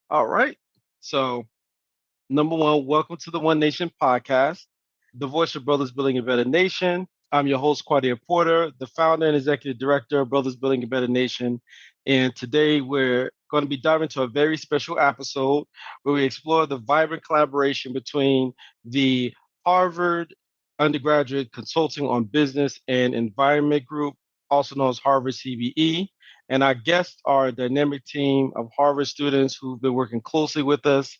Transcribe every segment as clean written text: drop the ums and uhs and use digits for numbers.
All right. So, number one, welcome to the One Nation podcast, the voice of Brothers Building a Better Nation. I'm your host, Quadeer Porter, the founder and executive director of Brothers Building a Better Nation. And today we're going to be diving into a very special episode where we explore the vibrant collaboration between the Harvard Undergraduate Consulting on Business and Environment Group, also known as Harvard CBE. And our guests are a dynamic team of Harvard students who've been working closely with us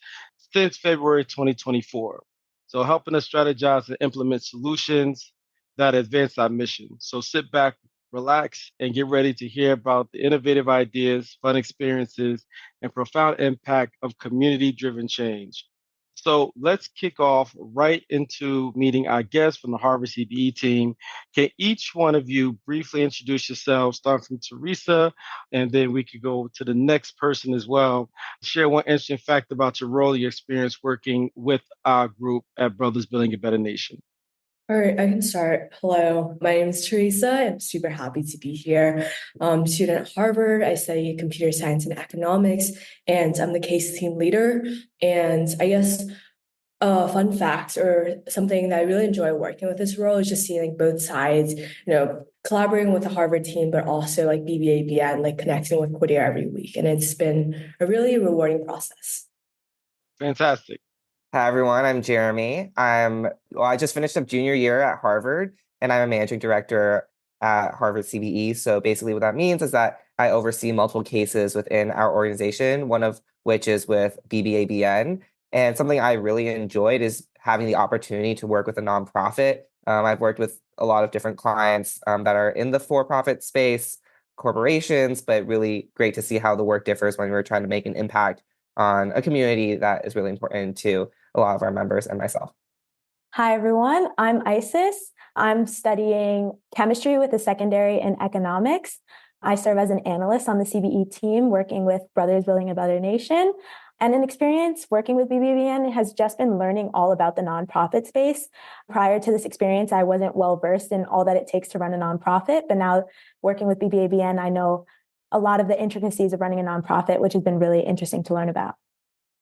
since February 2024. So, helping us strategize and implement solutions that advance our mission. So, sit back, relax, and get ready to hear about the innovative ideas, fun experiences, and profound impact of community driven change. So, let's kick off right into meeting our guests from the Harvard CBE team. Can each one of you briefly introduce yourselves, starting from Teresa, and then we could go to the next person as well. Share one interesting fact about your role, your experience working with our group at Brothers Building a Better Nation. All right, I can start. Hello, my name is Teresa. I'm super happy to be here. I'm a student at Harvard. I study computer science and economics, and I'm the case team leader. And I guess fun fact or something that I really enjoy working with this role is just seeing like both sides, collaborating with the Harvard team, but also like BBABN, like connecting with Quadeer every week. And it's been a really rewarding process. Fantastic. Hi, everyone. I'm Jeremy. I just finished up junior year at Harvard, and I'm a managing director at Harvard CBE. So basically what that means is that I oversee multiple cases within our organization, one of which is with BBABN. And something I really enjoyed is having the opportunity to work with a nonprofit. I've worked with a lot of different clients that are in the for-profit space, corporations, but really great to see how the work differs when we're trying to make an impact on a community that is really important to a lot of our members and myself. Hi, everyone. I'm Isis. I'm studying chemistry with a secondary in economics. I serve as an analyst on the CBE team working with Brothers Building a Better Nation. And an experience working with BBABN has just been learning all about the nonprofit space. Prior to this experience, I wasn't well versed in all that it takes to run a nonprofit, but now working with BBABN, I know a lot of the intricacies of running a nonprofit, which has been really interesting to learn about.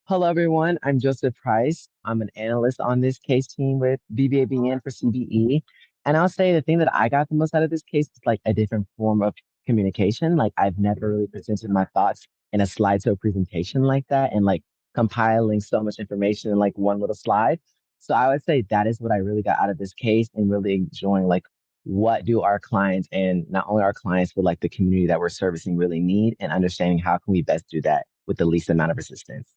Hello, everyone. I'm Joseph Price. I'm an analyst on this case team with BBABN for CBE. And I'll say the thing that I got the most out of this case is like a different form of communication. Like I've never really presented my thoughts in a slideshow presentation like that and like compiling so much information in like one little slide. So I would say that is what I really got out of this case and really enjoying like what do our clients and not only our clients, but like the community that we're servicing really need and understanding how can we best do that with the least amount of resistance.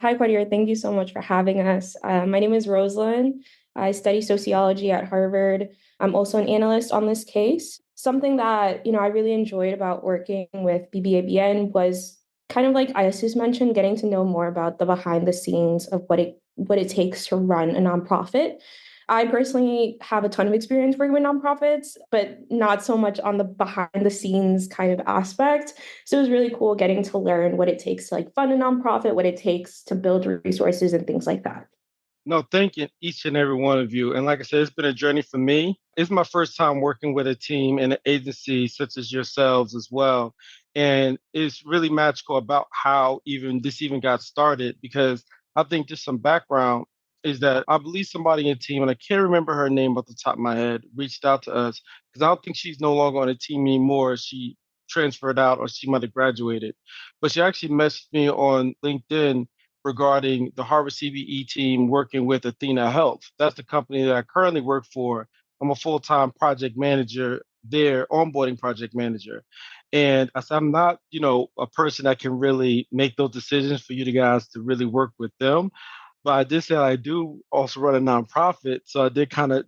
Hi, Quadeer. Thank you so much for having us. My name is Rosalind. I study sociology at Harvard. I'm also an analyst on this case. Something that, I really enjoyed about working with BBABN was kind of like Isis mentioned, getting to know more about the behind the scenes of what it takes to run a nonprofit. I personally have a ton of experience working with nonprofits, but not so much on the behind the scenes kind of aspect. So it was really cool getting to learn what it takes to like fund a nonprofit, what it takes to build resources and things like that. No, thank you, each and every one of you. And like I said, it's been a journey for me. It's my first time working with a team and an agency such as yourselves as well. And it's really magical about how this even got started, because I think just some background is that I believe somebody in the team, and I can't remember her name off the top of my head, reached out to us because I don't think she's no longer on the team anymore. She transferred out or she might have graduated. But she actually messaged me on LinkedIn regarding the Harvard CBE team working with Athena Health. That's the company that I currently work for. I'm a full-time project manager there, onboarding project manager. And I said, I'm not, a person that can really make those decisions for you guys to really work with them. But I did say I do also run a nonprofit. So I did kind of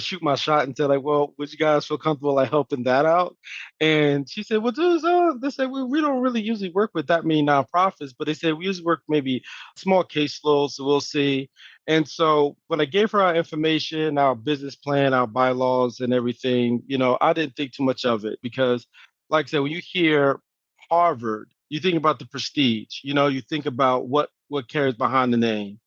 shoot my shot and said, like, well, would you guys feel comfortable like helping that out? And she said, well, they said, we don't really usually work with that many nonprofits, but they said we usually work maybe small caseloads, so we'll see. And so when I gave her our information, our business plan, our bylaws and everything, I didn't think too much of it because, like I said, when you hear Harvard, you think about the prestige, you think about what carries behind the name.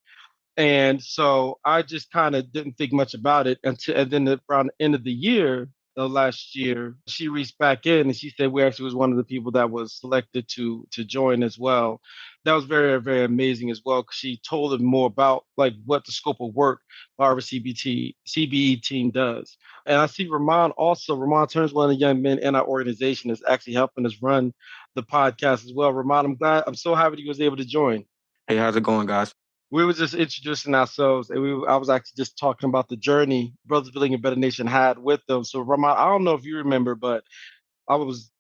And so I just kind of didn't think much about it and then around the end of the year, last year, she reached back in and she said we actually was one of the people that was selected to join as well. that was very, very amazing as well, because she told him more about like what the scope of work Harvard CBE team does. And I see Rahmon also. Rahmon Turner is one of the young men in our organization that's actually helping us run the podcast as well. Rahmon, I'm so happy you was able to join. Hey, how's it going, guys? We were just introducing ourselves, and I was actually just talking about the journey Brothers Building a Better Nation had with them. So, Rahmon, I don't know if you remember, but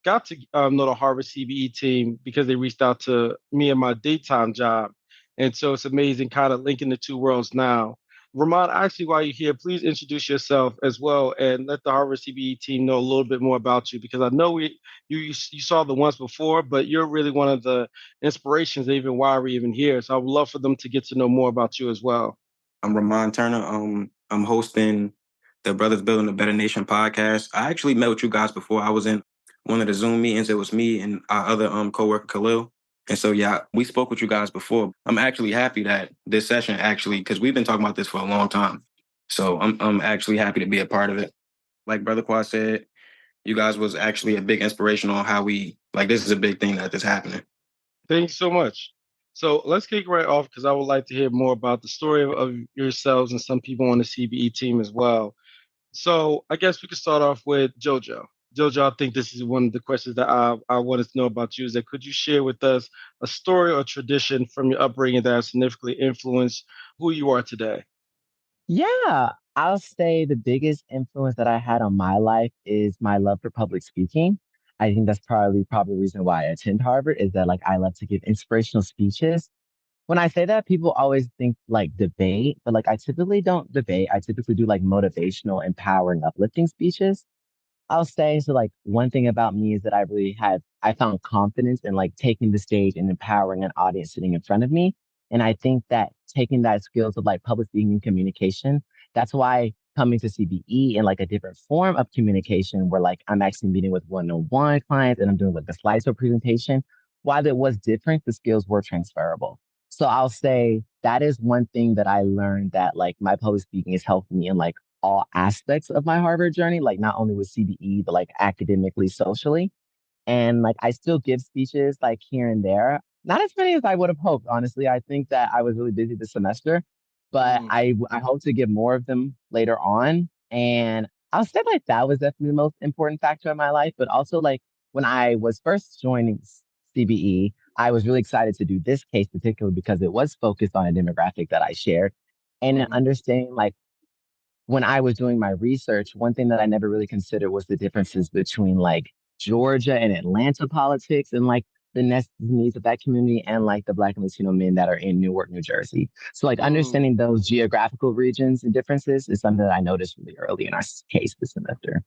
got to know the Harvard CBE team because they reached out to me in my daytime job, and so it's amazing kind of linking the two worlds now. Rahmon, actually, while you're here, please introduce yourself as well and let the Harvard CBE team know a little bit more about you, because I know you saw the ones before, but you're really one of the inspirations, even why we're even here. So I would love for them to get to know more about you as well. I'm Rahmon Turner. I'm hosting the Brothers Building a Better Nation podcast. I actually met with you guys before. I was in one of the Zoom meetings. It was me and our other coworker, Khalil. And so, yeah, we spoke with you guys before. I'm actually happy that this session because we've been talking about this for a long time. So I'm actually happy to be a part of it. Like Brother Quad said, you guys was actually a big inspiration on how this is a big thing that is happening. Thanks so much. So let's kick right off, because I would like to hear more about the story of yourselves and some people on the CBE team as well. So I guess we could start off with JoJo. JoJo, I think this is one of the questions that I wanted to know about you, is that could you share with us a story or tradition from your upbringing that has significantly influenced who you are today? Yeah, I'll say the biggest influence that I had on my life is my love for public speaking. I think that's probably the reason why I attend Harvard, is that like I love to give inspirational speeches. When I say that, people always think like debate, but like I typically don't debate. I typically do like motivational, empowering, uplifting speeches. I'll say, so like one thing about me is that I found confidence in like taking the stage and empowering an audience sitting in front of me. And I think that taking that skills of like public speaking and communication, that's why coming to CBE in like a different form of communication, where like I'm actually meeting with one-on-one clients and I'm doing like the slideshow presentation. While it was different, the skills were transferable. So I'll say that is one thing that I learned, that like my public speaking has helped me in like all aspects of my Harvard journey, like not only with CBE, but like academically, socially. And like I still give speeches like here and there. Not as many as I would have hoped, honestly. I think that I was really busy this semester, but I hope to give more of them later on. And I'll say like that was definitely the most important factor in my life. But also like when I was first joining CBE, I was really excited to do this case particularly because it was focused on a demographic that I shared. And understanding like when I was doing my research, one thing that I never really considered was the differences between like Georgia and Atlanta politics, and like the needs of that community, and like the Black and Latino men that are in Newark, New Jersey. So like understanding those geographical regions and differences is something that I noticed really early in our case this semester.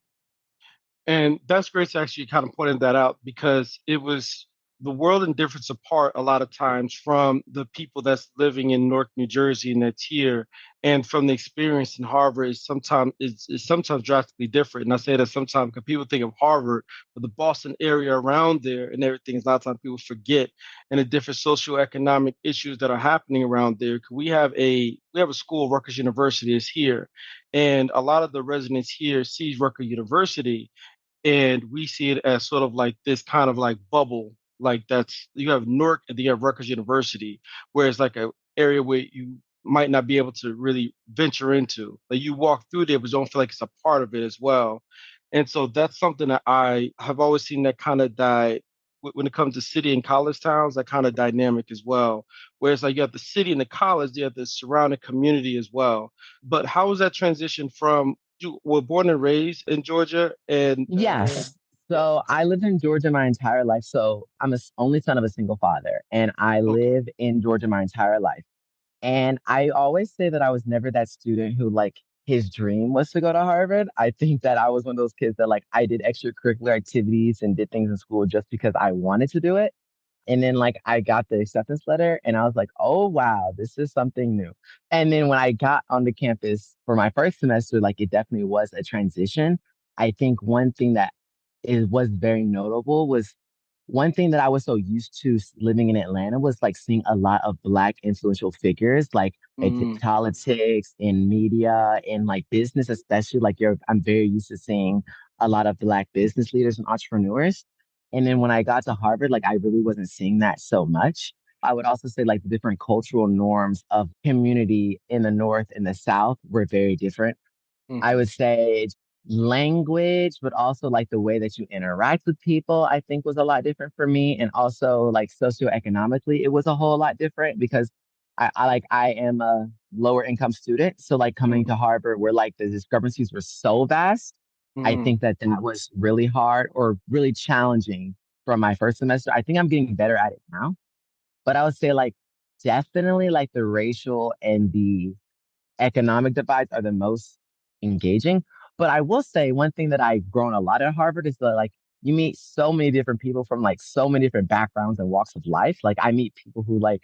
And that's great to actually kind of point that out, because it was the world and difference apart a lot of times from the people that's living in Newark, New Jersey, and that's here, and from the experience in Harvard is sometimes drastically different. And I say that sometimes because people think of Harvard, but the Boston area around there and everything, is a lot of times people forget, and the different socioeconomic issues that are happening around there. We have a school, Rutgers University is here, and a lot of the residents here sees Rutgers University, and we see it as sort of like this kind of like bubble. Like you have Newark and then you have Rutgers University, where it's like a area where you might not be able to really venture into. Like you walk through there, but don't feel like it's a part of it as well. And so that's something that I have always seen that kind of when it comes to city and college towns, that kind of dynamic as well. Whereas like you have the city and the college, you have the surrounding community as well. But how was that transition from, you were born and raised in Georgia? And Yes. So I lived in Georgia my entire life. So I'm only son of a single father, and I live in Georgia my entire life. And I always say that I was never that student who like his dream was to go to Harvard. I think that I was one of those kids that like I did extracurricular activities and did things in school just because I wanted to do it. And then like I got the acceptance letter and I was like, oh wow, this is something new. And then when I got on the campus for my first semester, like it definitely was a transition. I think one thing that was very notable was one thing that I was so used to living in Atlanta was like seeing a lot of Black influential figures, like in politics, in media, in like business, especially. I'm very used to seeing a lot of Black business leaders and entrepreneurs. And then when I got to Harvard, like I really wasn't seeing that so much. I would also say like the different cultural norms of community in the North and the South were very different. I would say language, but also like the way that you interact with people, I think was a lot different for me. And also like socioeconomically, it was a whole lot different because I am a lower income student. So like coming to Harvard where like the discrepancies were so vast, I think that that was really hard or really challenging from my first semester. I think I'm getting better at it now, but I would say like definitely like the racial and the economic divides are the most engaging. But I will say one thing that I've grown a lot at Harvard is that like you meet so many different people from like so many different backgrounds and walks of life. Like I meet people who like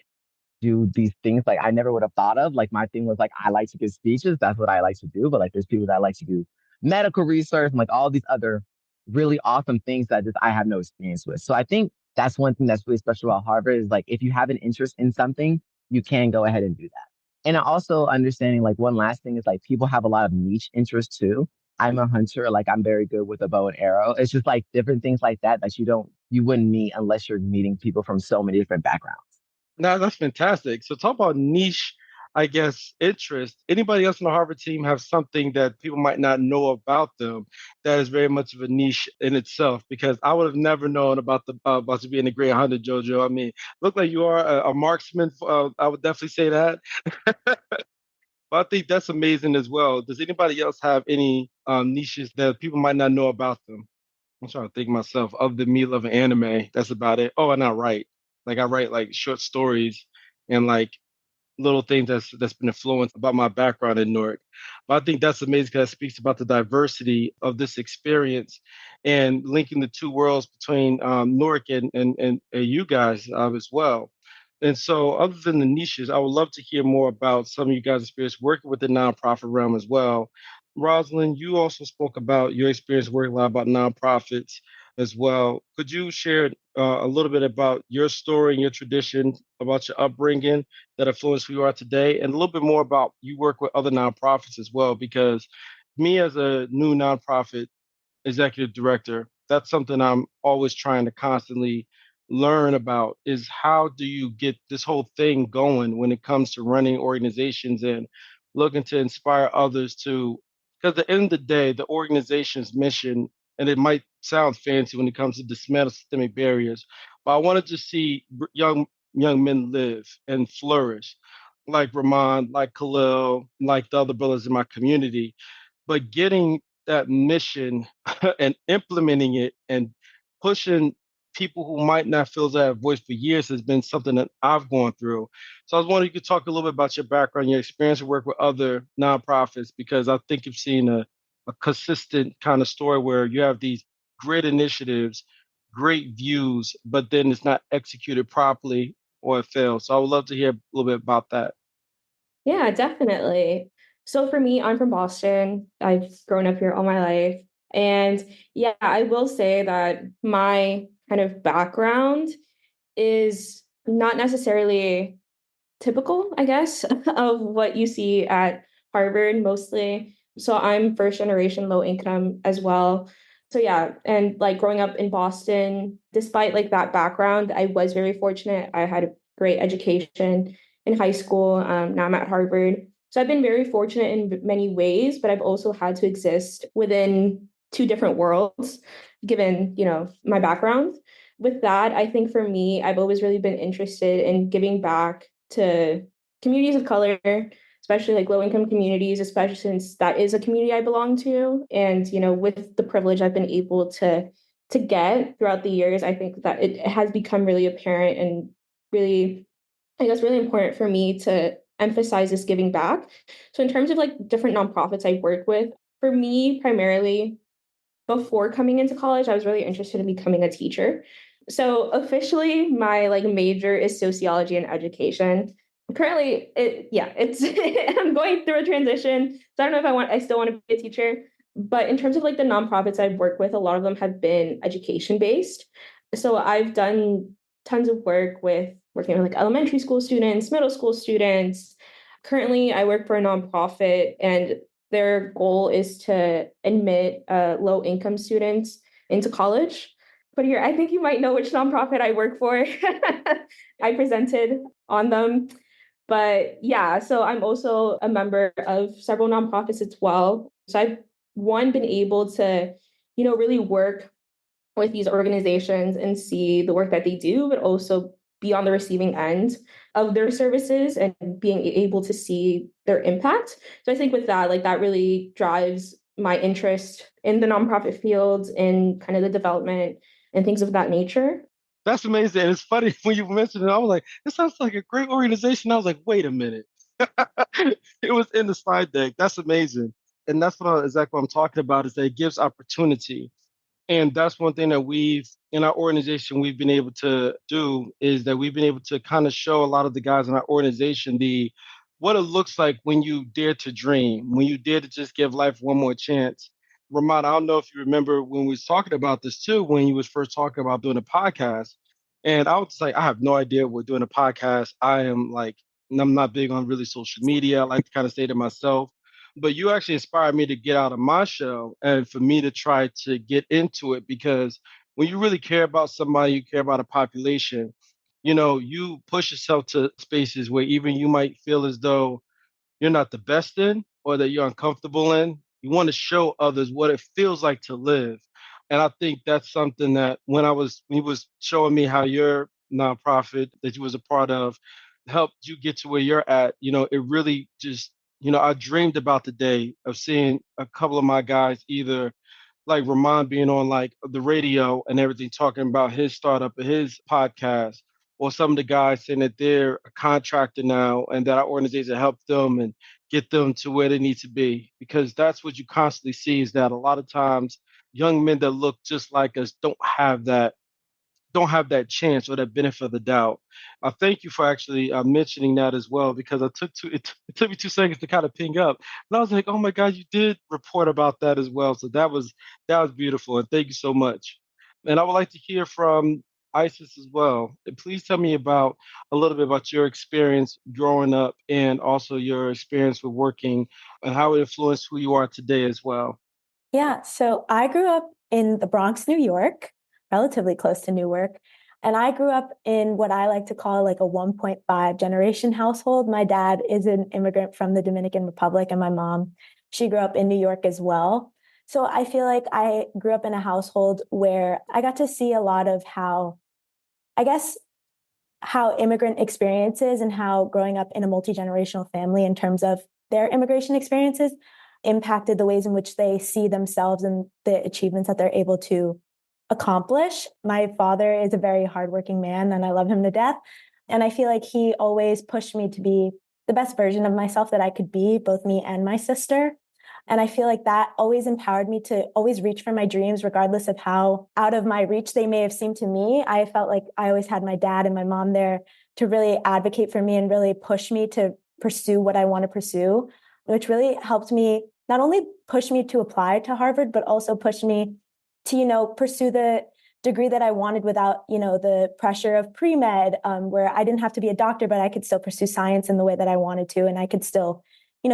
do these things like I never would have thought of. Like my thing was like I like to give speeches. That's what I like to do. But like there's people that like to do medical research and like all these other really awesome things that just I have no experience with. So I think that's one thing that's really special about Harvard is like if you have an interest in something, you can go ahead and do that. And also understanding like one last thing is like people have a lot of niche interests too. I'm a hunter, like I'm very good with a bow and arrow. It's just like different things like that that you wouldn't meet unless you're meeting people from so many different backgrounds. No, that's fantastic. So talk about niche, I guess, interest. Anybody else on the Harvard team have something that people might not know about them that is very much of a niche in itself? Because I would have never known about you being a great hunter, JoJo. I mean, look like you are a marksman. I would definitely say that. But I think that's amazing as well. Does anybody else have any niches that people might not know about them? I'm trying to think myself of the me loving anime. That's about it. Oh, and I write. Like I write like short stories and like little things that's been influenced about my background in Newark. But I think that's amazing because it speaks about the diversity of this experience and linking the two worlds between Newark and you guys as well. And so, other than the niches, I would love to hear more about some of you guys' experience working with the nonprofit realm as well. Rosalind, you also spoke about your experience working a lot about nonprofits as well. Could you share a little bit about your story and your tradition, about your upbringing that influenced who you are today, and a little bit more about you work with other nonprofits as well? Because me as a new nonprofit executive director, that's something I'm always trying to constantly learn about is how do you get this whole thing going when it comes to running organizations and looking to inspire others to, because at the end of the day, the organization's mission, and it might sound fancy when it comes to dismantle systemic barriers, but I wanted to see young men live and flourish, like Rahmon, like Khalil, like the other brothers in my community, but getting that mission and implementing it and pushing people who might not feel that voice for years has been something that I've gone through. So I was wondering if you could talk a little bit about your background, your experience to work with other nonprofits, because I think you've seen a consistent kind of story where you have these great initiatives, great views, but then it's not executed properly or it fails. So I would love to hear a little bit about that. Yeah, definitely. So for me, I'm from Boston. I've grown up here all my life. And yeah, I will say that my kind of background is not necessarily typical, I guess, of what you see at Harvard mostly. So I'm first generation low income as well. So yeah, and like growing up in Boston, despite like that background, I was very fortunate. I had a great education in high school. Now I'm at Harvard. So I've been very fortunate in many ways, but I've also had to exist within two different worlds, given, my background. With that, I think for me, I've always really been interested in giving back to communities of color, especially like low income communities, especially since that is a community I belong to. And, with the privilege I've been able to get throughout the years, I think that it has become really apparent and really, I guess, really important for me to emphasize this giving back. So in terms of like different nonprofits I work with, for me, primarily before coming into college, I was really interested in becoming a teacher. So officially, my like major is sociology and education. Currently, it's I'm going through a transition. So I don't know if I still want to be a teacher. But in terms of like the nonprofits I've worked with, a lot of them have been education based. So I've done tons of work with working with like elementary school students, middle school students. Currently, I work for a nonprofit, and their goal is to admit low income students into college. Quadeer, I think you might know which nonprofit I work for. I presented on them. But yeah, so I'm also a member of several nonprofits as well. So I've been able to, really work with these organizations and see the work that they do, but also be on the receiving end of their services and being able to see their impact. So I think with that, like that really drives my interest in the nonprofit field and kind of the development and things of that nature. That's amazing. And it's funny when you mentioned it, I was like, this sounds like a great organization. I was like, wait a minute. It was in the slide deck. That's amazing. And that's exactly what I'm talking about is that it gives opportunity. And that's one thing that in our organization, we've been able to do is that we've been able to kind of show a lot of the guys in our organization what it looks like when you dare to dream, when you dare to just give life one more chance. Rahmon, I don't know if you remember when we was talking about this too, when you was first talking about doing a podcast. And I was just like, I have no idea we're doing a podcast. I'm not big on really social media. I like to kind of stay to myself. But you actually inspired me to get out of my shell and for me to try to get into it because when you really care about somebody, you care about a population, you push yourself to spaces where even you might feel as though you're not the best in or that you're uncomfortable in. You want to show others what it feels like to live. And I think that's something that when he was showing me how your nonprofit that you was a part of helped you get to where you're at, it really just, I dreamed about the day of seeing a couple of my guys either like Rahmon being on like the radio and everything, talking about his startup and his podcast, or some of the guys saying that they're a contractor now and that our organization helped them and get them to where they need to be. Because that's what you constantly see is that a lot of times young men that look just like us don't have that chance or that benefit of the doubt. I thank you for actually mentioning that as well because it took me 2 seconds to kind of ping up, and I was like, oh my God, you did report about that as well. So that was beautiful, and thank you so much. And I would like to hear from Isis as well. And please tell me about a little bit about your experience growing up and also your experience with working and how it influenced who you are today as well. Yeah, so I grew up in the Bronx, New York, relatively close to Newark. And I grew up in what I like to call like a 1.5 generation household. My dad is an immigrant from the Dominican Republic, and my mom, she grew up in New York as well. So I feel like I grew up in a household where I got to see a lot of how immigrant experiences and how growing up in a multi-generational family in terms of their immigration experiences impacted the ways in which they see themselves and the achievements that they're able to accomplish. My father is a very hardworking man and I love him to death. And I feel like he always pushed me to be the best version of myself that I could be, both me and my sister. And I feel like that always empowered me to always reach for my dreams, regardless of how out of my reach they may have seemed to me. I felt like I always had my dad and my mom there to really advocate for me and really push me to pursue what I want to pursue, which really helped me not only push me to apply to Harvard, but also push me to, pursue the degree that I wanted without, the pressure of pre-med, where I didn't have to be a doctor, but I could still pursue science in the way that I wanted to. And I could still,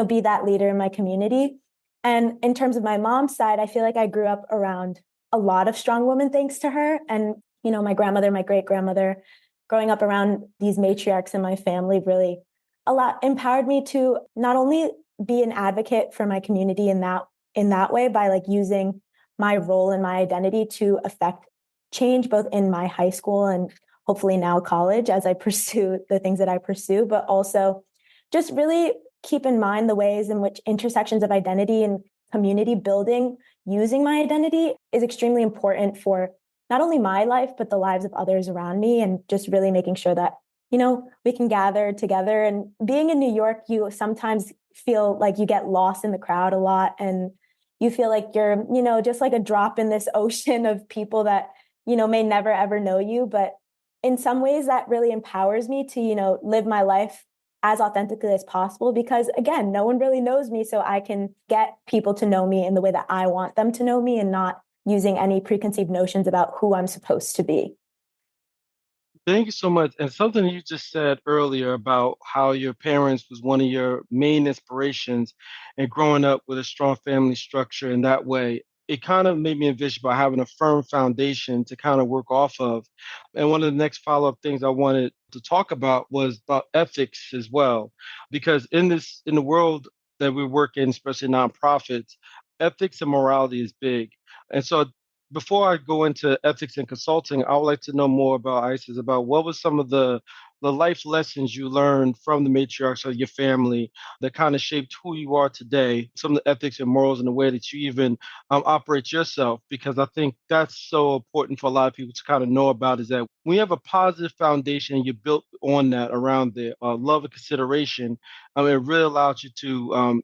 be that leader in my community. And in terms of my mom's side, I feel like I grew up around a lot of strong women, thanks to her. And, my grandmother, my great-grandmother, growing up around these matriarchs in my family really a lot empowered me to not only be an advocate for my community in that way by like using my role and my identity to affect change both in my high school and hopefully now college as I pursue the things that I pursue, but also just really keep in mind the ways in which intersections of identity and community building using my identity is extremely important for not only my life, but the lives of others around me, and just really making sure that, we can gather together. And being in New York, you sometimes feel like you get lost in the crowd a lot, and you feel like you're, just like a drop in this ocean of people that, may never ever know you. But in some ways that really empowers me to, live my life as authentically as possible, because again, no one really knows me. So I can get people to know me in the way that I want them to know me and not using any preconceived notions about who I'm supposed to be. Thank you so much. And something you just said earlier about how your parents was one of your main inspirations and growing up with a strong family structure in that way. it kind of made me envision about having a firm foundation to kind of work off of. And one of the next follow-up things I wanted to talk about was about ethics as well, because in the world that we work in, especially nonprofits, ethics and morality is big. And so before I go into ethics and consulting, I would like to know more about ISIS, about what was some of the life lessons you learned from the matriarchs of your family that kind of shaped who you are today, some of the ethics and morals and the way that you even operate yourself, because I think that's so important for a lot of people to kind of know about, is that when you have a positive foundation and you're built on that around the love and consideration, it really allows you to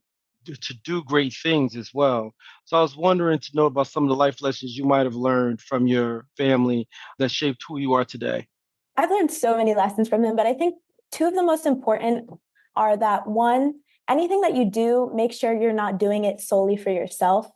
do great things as well. So I was wondering to know about some of the life lessons you might have learned from your family that shaped who you are today. I've learned so many lessons from them, but I think two of the most important are that one, anything that you do, make sure you're not doing it solely for yourself.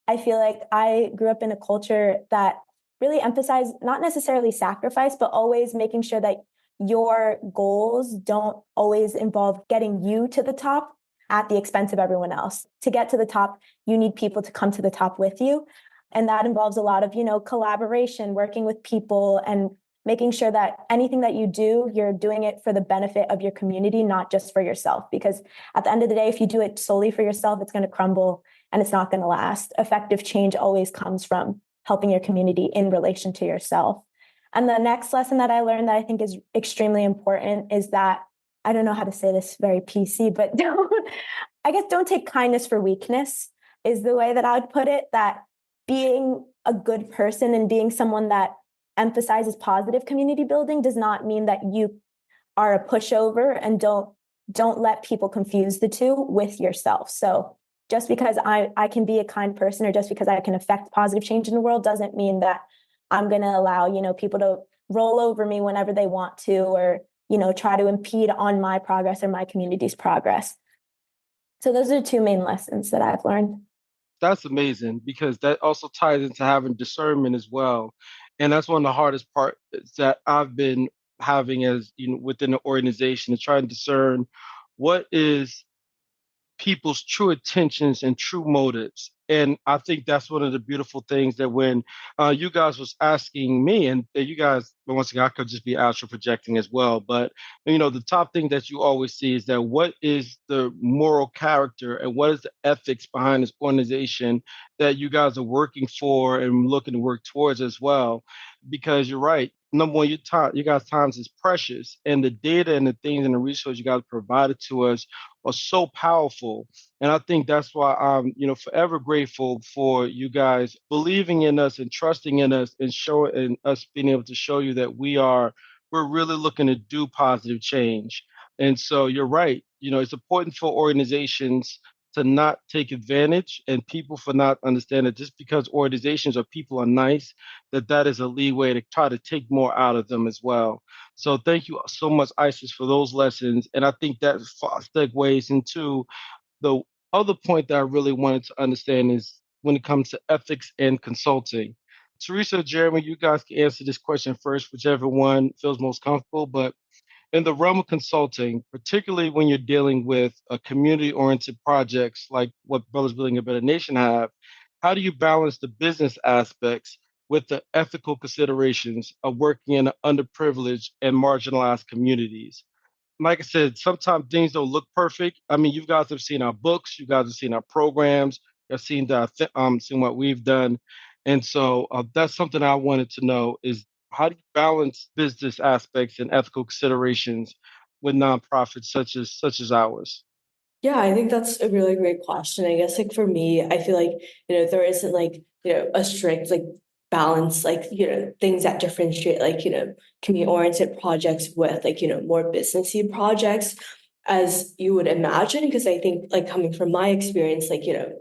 I feel like I grew up in a culture that really emphasized not necessarily sacrifice, but always making sure that your goals don't always involve getting you to the top at the expense of everyone else. To get to the top, you need people to come to the top with you. And that involves a lot of, collaboration, working with people, and making sure that anything that you do, you're doing it for the benefit of your community, not just for yourself. Because at the end of the day, if you do it solely for yourself, it's going to crumble and it's not going to last. Effective change always comes from helping your community in relation to yourself. And the next lesson that I learned that I think is extremely important is that, I don't know how to say this very PC, but don't take kindness for weakness is the way that I would put it. That being a good person and being someone that emphasizes positive community building does not mean that you are a pushover, and don't let people confuse the two with yourself. So just because I can be a kind person, or just because I can affect positive change in the world, doesn't mean that I'm going to allow, people to roll over me whenever they want to, or, try to impede on my progress or my community's progress. So those are the two main lessons that I've learned. That's amazing, because that also ties into having discernment as well. And that's one of the hardest parts that I've been having as within the organization, to try and discern what is people's true intentions and true motives. And I think that's one of the beautiful things, that when you guys was asking me, and you guys, once again, I could just be astral projecting as well, but the top thing that you always see is that what is the moral character and what is the ethics behind this organization that you guys are working for and looking to work towards as well. Because you're right. Number one, you guys' time is precious, and the data and the things and the resources you guys provided to us are so powerful. And I think that's why I'm, forever grateful for you guys believing in us and trusting in us, and showing, and us being able to show you that we're really looking to do positive change. And so you're right. It's important for organizations to not take advantage, and people for not understand that just because organizations or people are nice, that is a leeway to try to take more out of them as well. So thank you so much, Isis, for those lessons. And I think that segues into the other point that I really wanted to understand, is when it comes to ethics and consulting. Teresa, Jeremy, you guys can answer this question first, whichever one feels most comfortable. But in the realm of consulting, particularly when you're dealing with community-oriented projects like what Brothers Building a Better Nation have, how do you balance the business aspects with the ethical considerations of working in underprivileged and marginalized communities? Like I said, sometimes things don't look perfect. I mean, you guys have seen our books, you guys have seen our programs, you've seen seen what we've done, and so that's something I wanted to know, is how do you balance business aspects and ethical considerations with nonprofits such as ours? Yeah, I think that's a really great question. I guess, like, for me, I feel like, there isn't, like, a strict, like, balance, like, things that differentiate, like, community-oriented projects with, like, more businessy projects, as you would imagine. Because I think, like, coming from my experience, like, in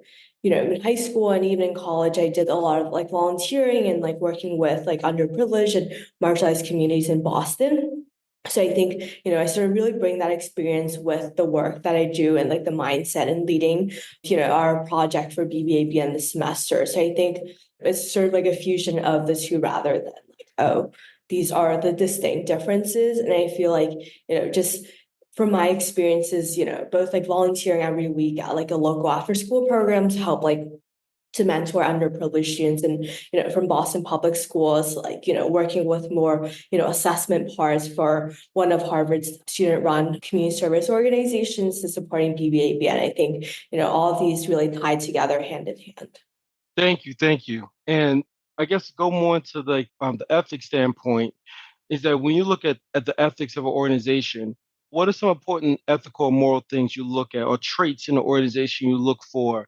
high school and even in college, I did a lot of, like, volunteering and, like, working with, like, underprivileged and marginalized communities in Boston. So I think, I sort of really bring that experience with the work that I do, and, like, the mindset and leading, our project for BBABN this semester. So I think it's sort of like a fusion of the two, rather than like, oh, these are the distinct differences. And I feel like, just from my experiences, both, like, volunteering every week at, like, a local after school program to help, like, to mentor underprivileged students, and from Boston Public Schools, working with more assessment parts for one of Harvard's student-run community service organizations to supporting BBABN. I think all of these really tie together hand in hand. Thank you. And I guess go more into the ethics standpoint. Is that when you look at the ethics of an organization, what are some important ethical and moral things you look at, or traits in the organization you look for?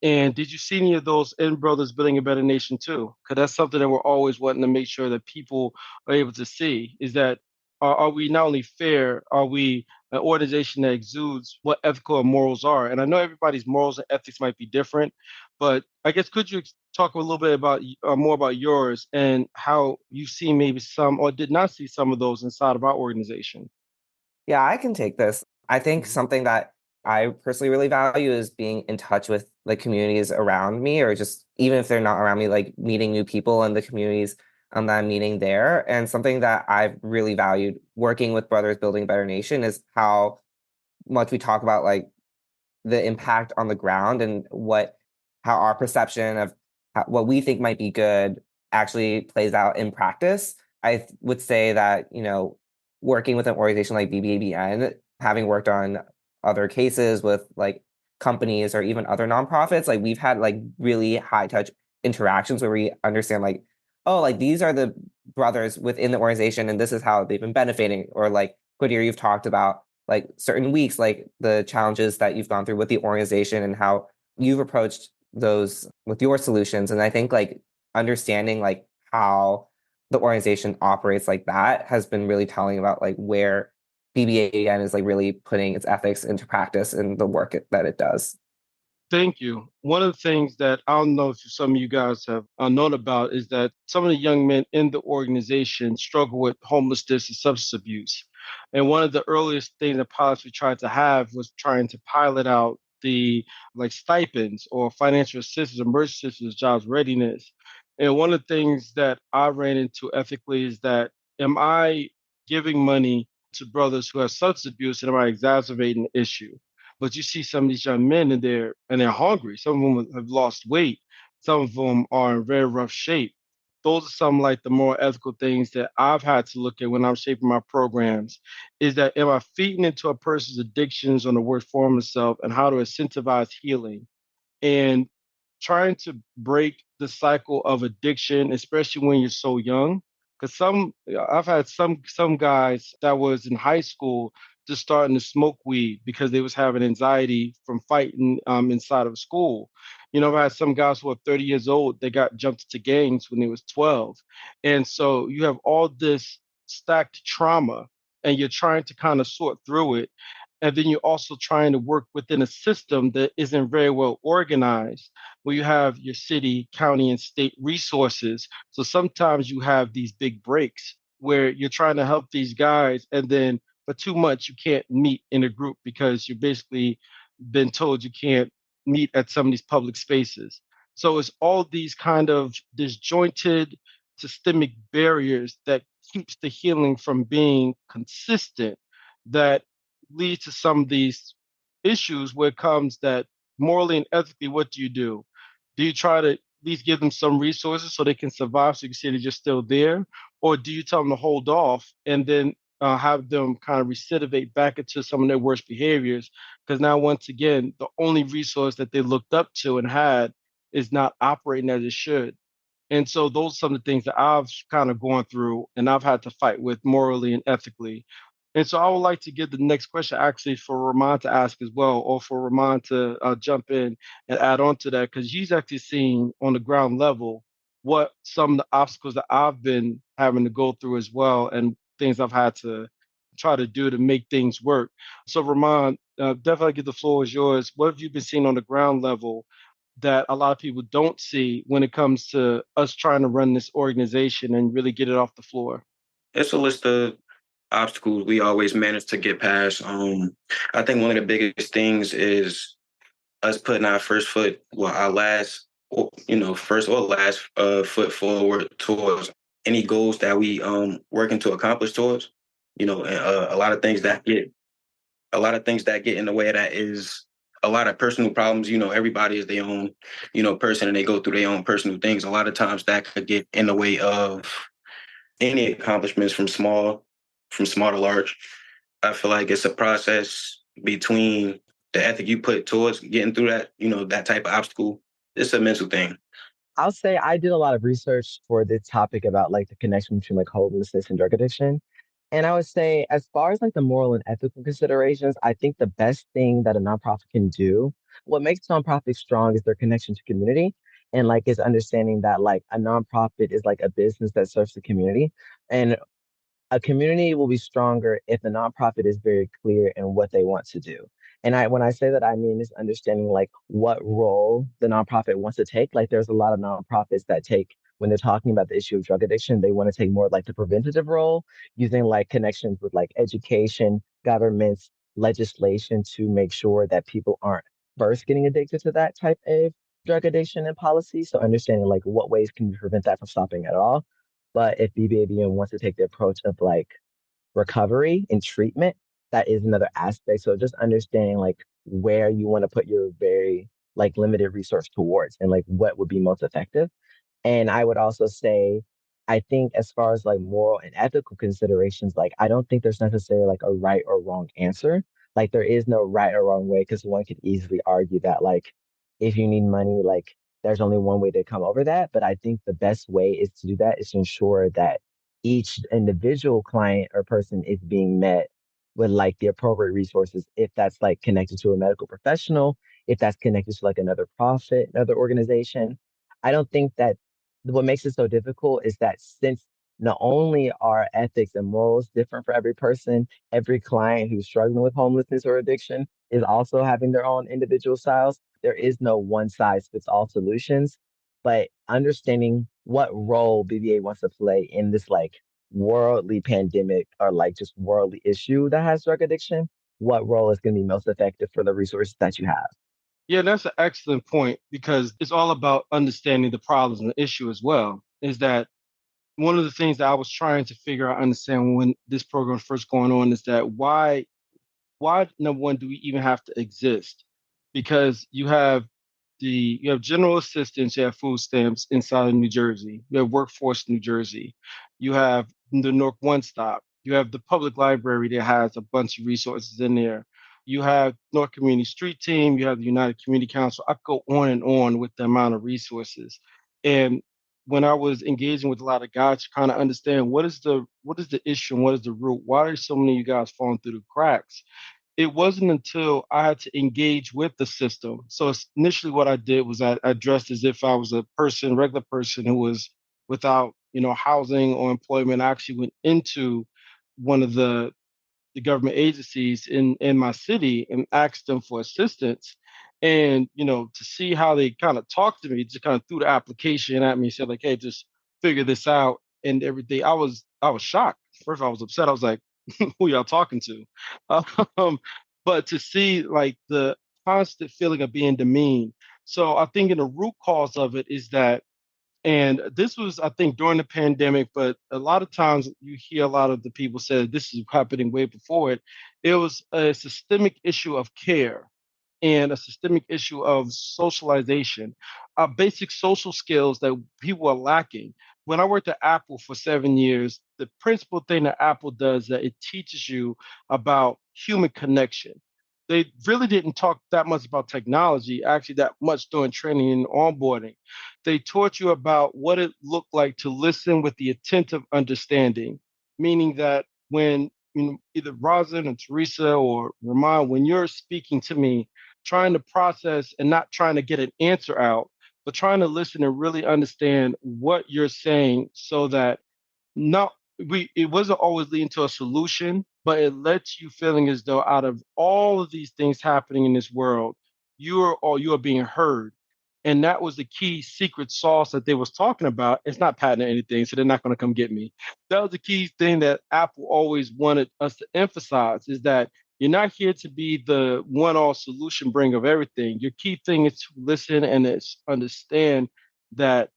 And did you see any of those in Brothers Building a Better Nation too? Because that's something that we're always wanting to make sure that people are able to see, is that are we not only fair, are we an organization that exudes what ethical and morals are? And I know everybody's morals and ethics might be different, but I guess could you talk a little bit about more about yours and how you see maybe some or did not see some of those inside of our organization? Yeah, I can take this. I think something that I personally really value is being in touch with the communities around me, or just even if they're not around me, like meeting new people in the communities that I'm meeting there. And something that I've really valued working with Brothers Building a Better Nation is how much we talk about like the impact on the ground and how our perception of what we think might be good actually plays out in practice. I would say that, working with an organization like BBABN, having worked on other cases with like companies or even other nonprofits, like we've had like really high touch interactions where we understand like, oh, like these are the brothers within the organization and this is how they've been benefiting. Or like Quadeer, you've talked about like certain weeks, like the challenges that you've gone through with the organization and how you've approached those with your solutions. And I think like understanding like how the organization operates like that has been really telling about like where BBABN is like really putting its ethics into practice in the work that it does. Thank you. One of the things that I don't know if some of you guys have known about is that some of the young men in the organization struggle with homelessness and substance abuse. And one of the earliest things that pilots we tried to have was trying to pilot out the like stipends or financial assistance, emergency assistance, jobs readiness. And one of the things that I ran into ethically is that am I giving money to brothers who have substance abuse and am I exacerbating the issue? But you see some of these young men and they're hungry. Some of them have lost weight. Some of them are in very rough shape. Those are some like the more ethical things that I've had to look at when I'm shaping my programs. Is that am I feeding into a person's addictions on the worst form of self and how to incentivize healing? And trying to break the cycle of addiction, especially when you're so young. Because I've had some guys that was in high school just starting to smoke weed because they was having anxiety from fighting inside of school. I've had some guys who are 30 years old, they got jumped into gangs when they was 12. And so you have all this stacked trauma and you're trying to kind of sort through it. And then you're also trying to work within a system that isn't very well organized, where you have your city, county, and state resources. So sometimes you have these big breaks where you're trying to help these guys, and then for too much, you can't meet in a group because you're basically been told you can't meet at some of these public spaces. So it's all these kind of disjointed systemic barriers that keeps the healing from being consistent that lead to some of these issues where it comes that morally and ethically, what do you do? Do you try to at least give them some resources so they can survive so you can see they're just still there? Or do you tell them to hold off and then have them kind of recidivate back into some of their worst behaviors? Because now, once again, the only resource that they looked up to and had is not operating as it should. And so those are some of the things that I've kind of gone through and I've had to fight with morally and ethically. And so I would like to give the next question actually for Rahmon to ask as well, or for Rahmon to jump in and add on to that, because he's actually seen on the ground level what some of the obstacles that I've been having to go through as well, and things I've had to try to do to make things work. So Rahmon, definitely get the floor is yours. What have you been seeing on the ground level that a lot of people don't see when it comes to us trying to run this organization and really get it off the floor? It's a list of obstacles we always manage to get past. I think one of the biggest things is us putting our our last, first or last foot forward towards any goals that we working to accomplish towards. And a lot of things that get in the way of that is a lot of personal problems. Everybody is their own, person, and they go through their own personal things. A lot of times that could get in the way of any accomplishments from small to large. I feel like it's a process between the ethic you put towards getting through that, that type of obstacle. It's a mental thing. I'll say I did a lot of research for this topic about like the connection between like homelessness and drug addiction. And I would say, as far as like the moral and ethical considerations, I think the best thing that a nonprofit can do, what makes nonprofits strong is their connection to community. And like is understanding that like a nonprofit is like a business that serves the community. And a community will be stronger if the nonprofit is very clear in what they want to do. And when I say that, I mean is understanding like what role the nonprofit wants to take. Like there's a lot of nonprofits that take when they're talking about the issue of drug addiction, they want to take more like the preventative role, using like connections with like education, governments, legislation to make sure that people aren't first getting addicted to that type of drug addiction and policy. So understanding like what ways can we prevent that from stopping at all. But if BBABN wants to take the approach of like recovery and treatment, that is another aspect. So just understanding like where you want to put your very like limited resource towards and like what would be most effective. And I would also say, I think as far as like moral and ethical considerations, like I don't think there's necessarily like a right or wrong answer. Like there is no right or wrong way because one could easily argue that like if you need money, like there's only one way to come over that. But I think the best way is to do that is to ensure that each individual client or person is being met with like the appropriate resources. If that's like connected to a medical professional, if that's connected to like another profit, another organization. I don't think that what makes it so difficult is that since not only are ethics and morals different for every person, every client who's struggling with homelessness or addiction is also having their own individual styles. There is no one size fits all solutions, but understanding what role BBA wants to play in this like worldly pandemic or like just worldly issue that has drug addiction, what role is going to be most effective for the resources that you have. Yeah, that's an excellent point because it's all about understanding the problems and the issue as well. Is that one of the things that I was trying to figure out, understand when this program was first going on is that why number one do we even have to exist? Because you have general assistance, you have food stamps inside of New Jersey, you have workforce New Jersey, you have the Newark One Stop, you have the public library that has a bunch of resources in there. You have North Community Street Team, you have the United Community Council. I could go on and on with the amount of resources. And when I was engaging with a lot of guys to kind of understand what is the issue and what is the root, why are so many of you guys falling through the cracks? It wasn't until I had to engage with the system. So initially what I did was I dressed as if I was a person, regular person who was without, housing or employment. I actually went into one of the government agencies in my city and asked them for assistance. And, to see how they kind of talked to me, just kind of threw the application at me, said like, hey, just figure this out and everything. I was shocked. First, I was upset. I was like, who y'all talking to? But to see like the constant feeling of being demeaned. So I think in the root cause of it is that, and this was, I think, during the pandemic, but a lot of times you hear a lot of the people say this is happening way before it. It was a systemic issue of care and a systemic issue of socialization, basic social skills that people are lacking. When I worked at Apple for 7 years, the principal thing that Apple does is that it teaches you about human connection. They really didn't talk that much about technology, actually, that much during training and onboarding. They taught you about what it looked like to listen with the attentive understanding, meaning that when either Rosin or Teresa or Rahmon, when you're speaking to me, trying to process and not trying to get an answer out, but trying to listen and really understand what you're saying so that not it wasn't always leading to a solution, but it lets you feeling as though out of all of these things happening in this world, you are being heard. And that was the key secret sauce that they was talking about. It's not patent or anything, so they're not going to come get me. That was the key thing that Apple always wanted us to emphasize is that you're not here to be the one-all solution bringer of everything. Your key thing is to listen and it's understand that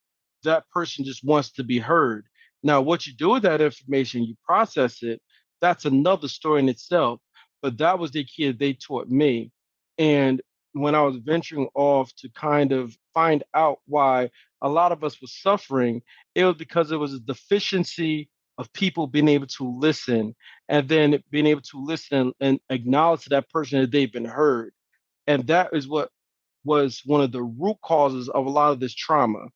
that person just wants to be heard. Now, what you do with that information, you process it. That's another story in itself. But that was the key that they taught me. And when I was venturing off to kind of find out why a lot of us were suffering, it was because it was a deficiency of people being able to listen, and then being able to listen and acknowledge to that person that they've been heard. And that is what was one of the root causes of a lot of this trauma,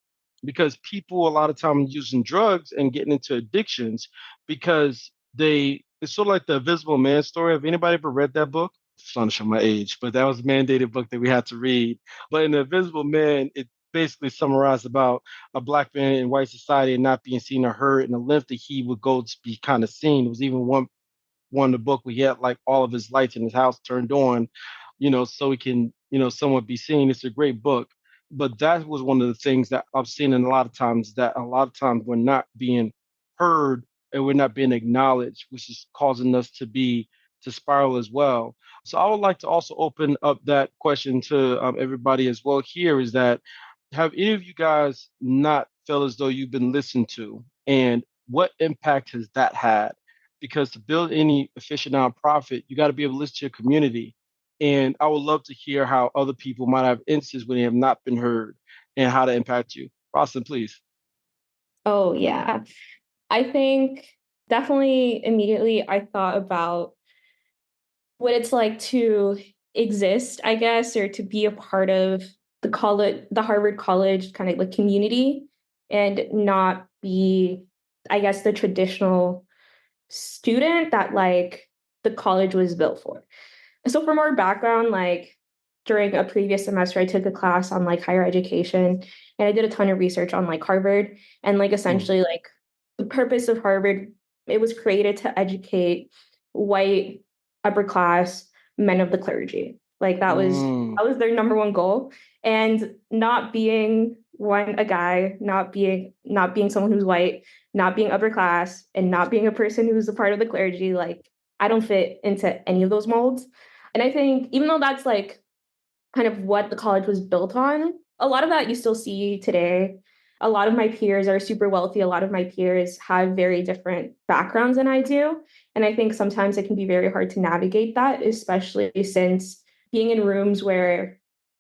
because people a lot of times using drugs and getting into addictions because it's sort of like the Invisible Man story. Have anybody ever read that book? Trying to show my age, but that was a mandated book that we had to read. But in the Invisible Man, it basically summarized about a black man in white society and not being seen or heard, and the length that he would go to be kind of seen. There was even one in the book where he had like all of his lights in his house turned on, so he can, somewhat be seen. It's a great book. But that was one of the things that I've seen in a lot of times, that a lot of times we're not being heard and we're not being acknowledged, which is causing us to spiral as well. So I would like to also open up that question to everybody as well here, is that have any of you guys not felt as though you've been listened to? And what impact has that had? Because to build any efficient nonprofit, you got to be able to listen to your community. And I would love to hear how other people might have instances when they have not been heard and how to impact you. Rosalind, please. Oh, yeah. I think definitely immediately I thought about what it's like to exist, I guess, or to be a part of the Harvard College kind of like community, and not be, I guess, the traditional student that like the college was built for. So for more background, like during a previous semester, I took a class on like higher education, and I did a ton of research on like Harvard, and like essentially like the purpose of Harvard, it was created to educate white upper class men of the clergy. Like that was their number one goal. And not being a guy, not being someone who's white, not being upper class, and not being a person who's a part of the clergy, like I don't fit into any of those molds. And I think even though that's like kind of what the college was built on, a lot of that you still see today. A lot of my peers are super wealthy. A lot of my peers have very different backgrounds than I do. And I think sometimes it can be very hard to navigate that, especially since being in rooms where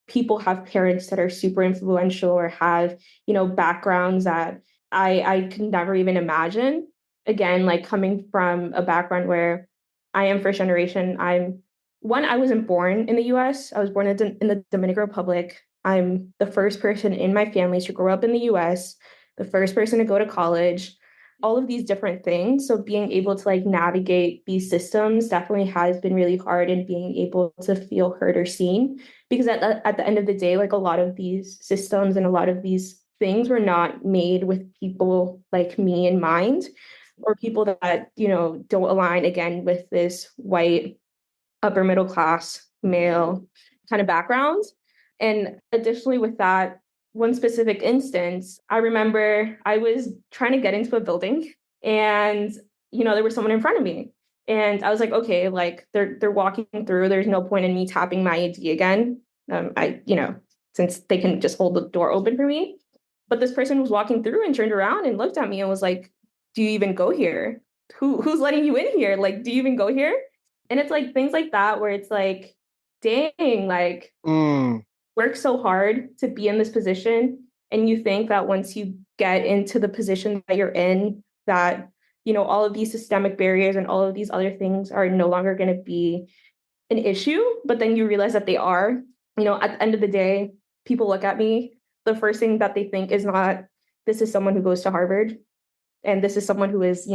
people have parents that are super influential or have, backgrounds that I could never even imagine. Again, like coming from a background where I am first generation, I wasn't born in the US. I was born in the Dominican Republic. I'm the first person in my family to grow up in the US, the first person to go to college, all of these different things. So being able to like navigate these systems definitely has been really hard, and being able to feel heard or seen. Because at the end of the day, like a lot of these systems and a lot of these things were not made with people like me in mind, or people that, don't align again with this white upper middle class male kind of background. And additionally, with that one specific instance, I remember I was trying to get into a building, and there was someone in front of me, and I was like, okay, like they're walking through. There's no point in me tapping my ID again. Since they can just hold the door open for me. But this person was walking through and turned around and looked at me and was like, "Do you even go here? Who's letting you in here? Like, do you even go here?" And it's like things like that where it's like, dang, like work so hard to be in this position. And you think that once you get into the position that you're in, that, all of these systemic barriers and all of these other things are no longer going to be an issue. But then you realize that they are. At the end of the day, people look at me. The first thing that they think is not, this is someone who goes to Harvard, and this is someone who is,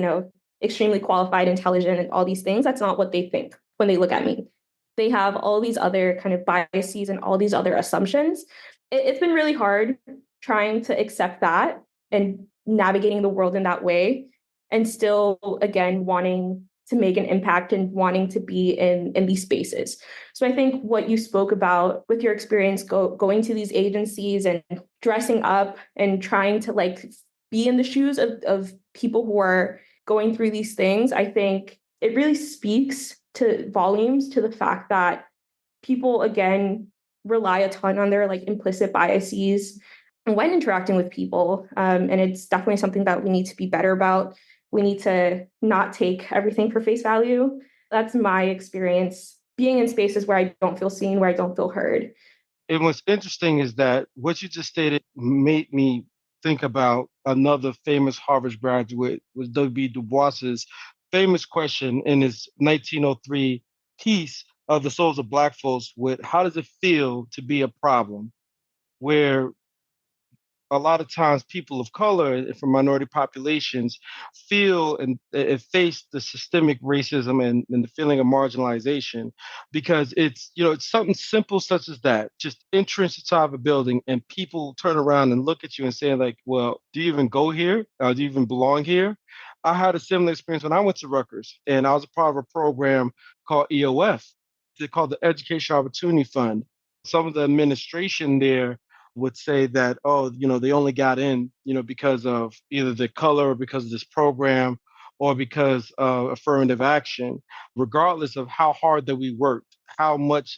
extremely qualified, intelligent, and all these things. That's not what they think when they look at me. They have all these other kind of biases and all these other assumptions. It's been really hard trying to accept that and navigating the world in that way, and still, again, wanting to make an impact and wanting to be in these spaces. So I think what you spoke about with your experience going to these agencies and dressing up and trying to like be in the shoes of people who are going through these things, I think it really speaks to volumes to the fact that people, again, rely a ton on their like implicit biases when interacting with people. And it's definitely something that we need to be better about. We need to not take everything for face value. That's my experience being in spaces where I don't feel seen, where I don't feel heard. And what's interesting is that what you just stated made me think about another famous Harvard graduate, was W. Du Bois's famous question in his 1903 piece of The Souls of Black Folks with how does it feel to be a problem? Where a lot of times people of color and from minority populations feel and face the systemic racism and the feeling of marginalization because it's something simple such as that, just entrance inside a building and people turn around and look at you and say like, well, do you even go here? Do you even belong here? I had a similar experience when I went to Rutgers and I was a part of a program called EOF. They called the Education Opportunity Fund. Some of the administration there would say that, oh, they only got in, because of either the color or because of this program or because of affirmative action, regardless of how hard that we worked, how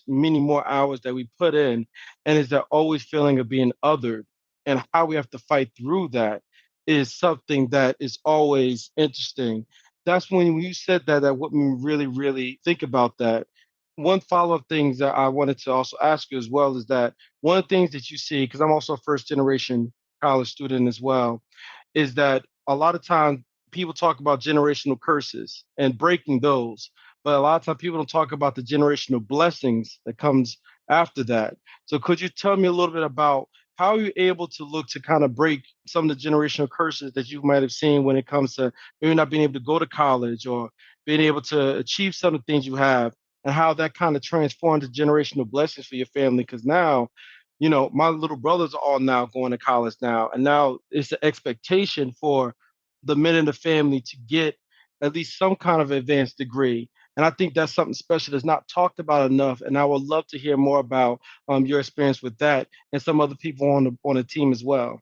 many more hours that we put in. And is that always feeling of being othered and how we have to fight through that is something that is always interesting. That's when you said that what made me really, really think about that. One follow-up things that I wanted to also ask you as well is that one of the things that you see, because I'm also a first generation college student as well, is that a lot of times people talk about generational curses and breaking those, but a lot of times people don't talk about the generational blessings that comes after that. So could you tell me a little bit about how you're able to look to kind of break some of the generational curses that you might have seen when it comes to maybe not being able to go to college or being able to achieve some of the things you have, and how that kind of transformed to generational blessings for your family? Because now, my little brothers are all now going to college now, and now it's the expectation for the men in the family to get at least some kind of advanced degree. And I think that's something special that's not talked about enough. And I would love to hear more about your experience with that and some other people on the team as well.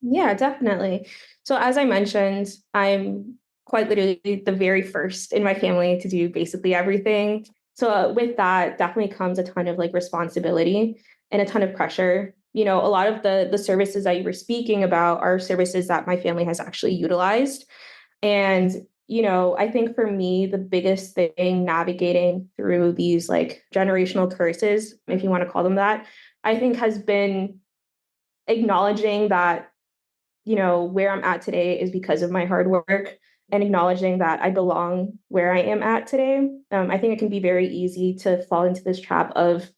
Yeah, definitely. So as I mentioned, I'm quite literally the very first in my family to do basically everything. So with that definitely comes a ton of like responsibility and a ton of pressure. A lot of the services that you were speaking about are services that my family has actually utilized. And, I think for me, the biggest thing navigating through these like generational curses, if you want to call them that, I think has been acknowledging that, where I'm at today is because of my hard work and acknowledging that I belong where I am at today. I think it can be very easy to fall into this trap of,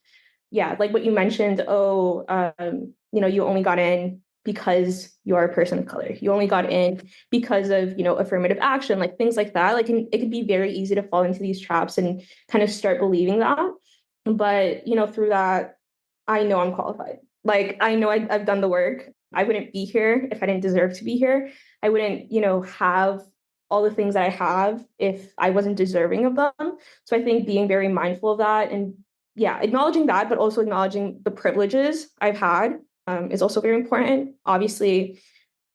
yeah, like what you mentioned, you only got in because you're a person of color. You only got in because of, affirmative action, like things like that. Like it could be very easy to fall into these traps and kind of start believing that. But, through that, I know I'm qualified. Like, I know I've done the work. I wouldn't be here if I didn't deserve to be here. I wouldn't, have all the things that I have if I wasn't deserving of them. So I think being very mindful of that and acknowledging that, but also acknowledging the privileges I've had is also very important. Obviously,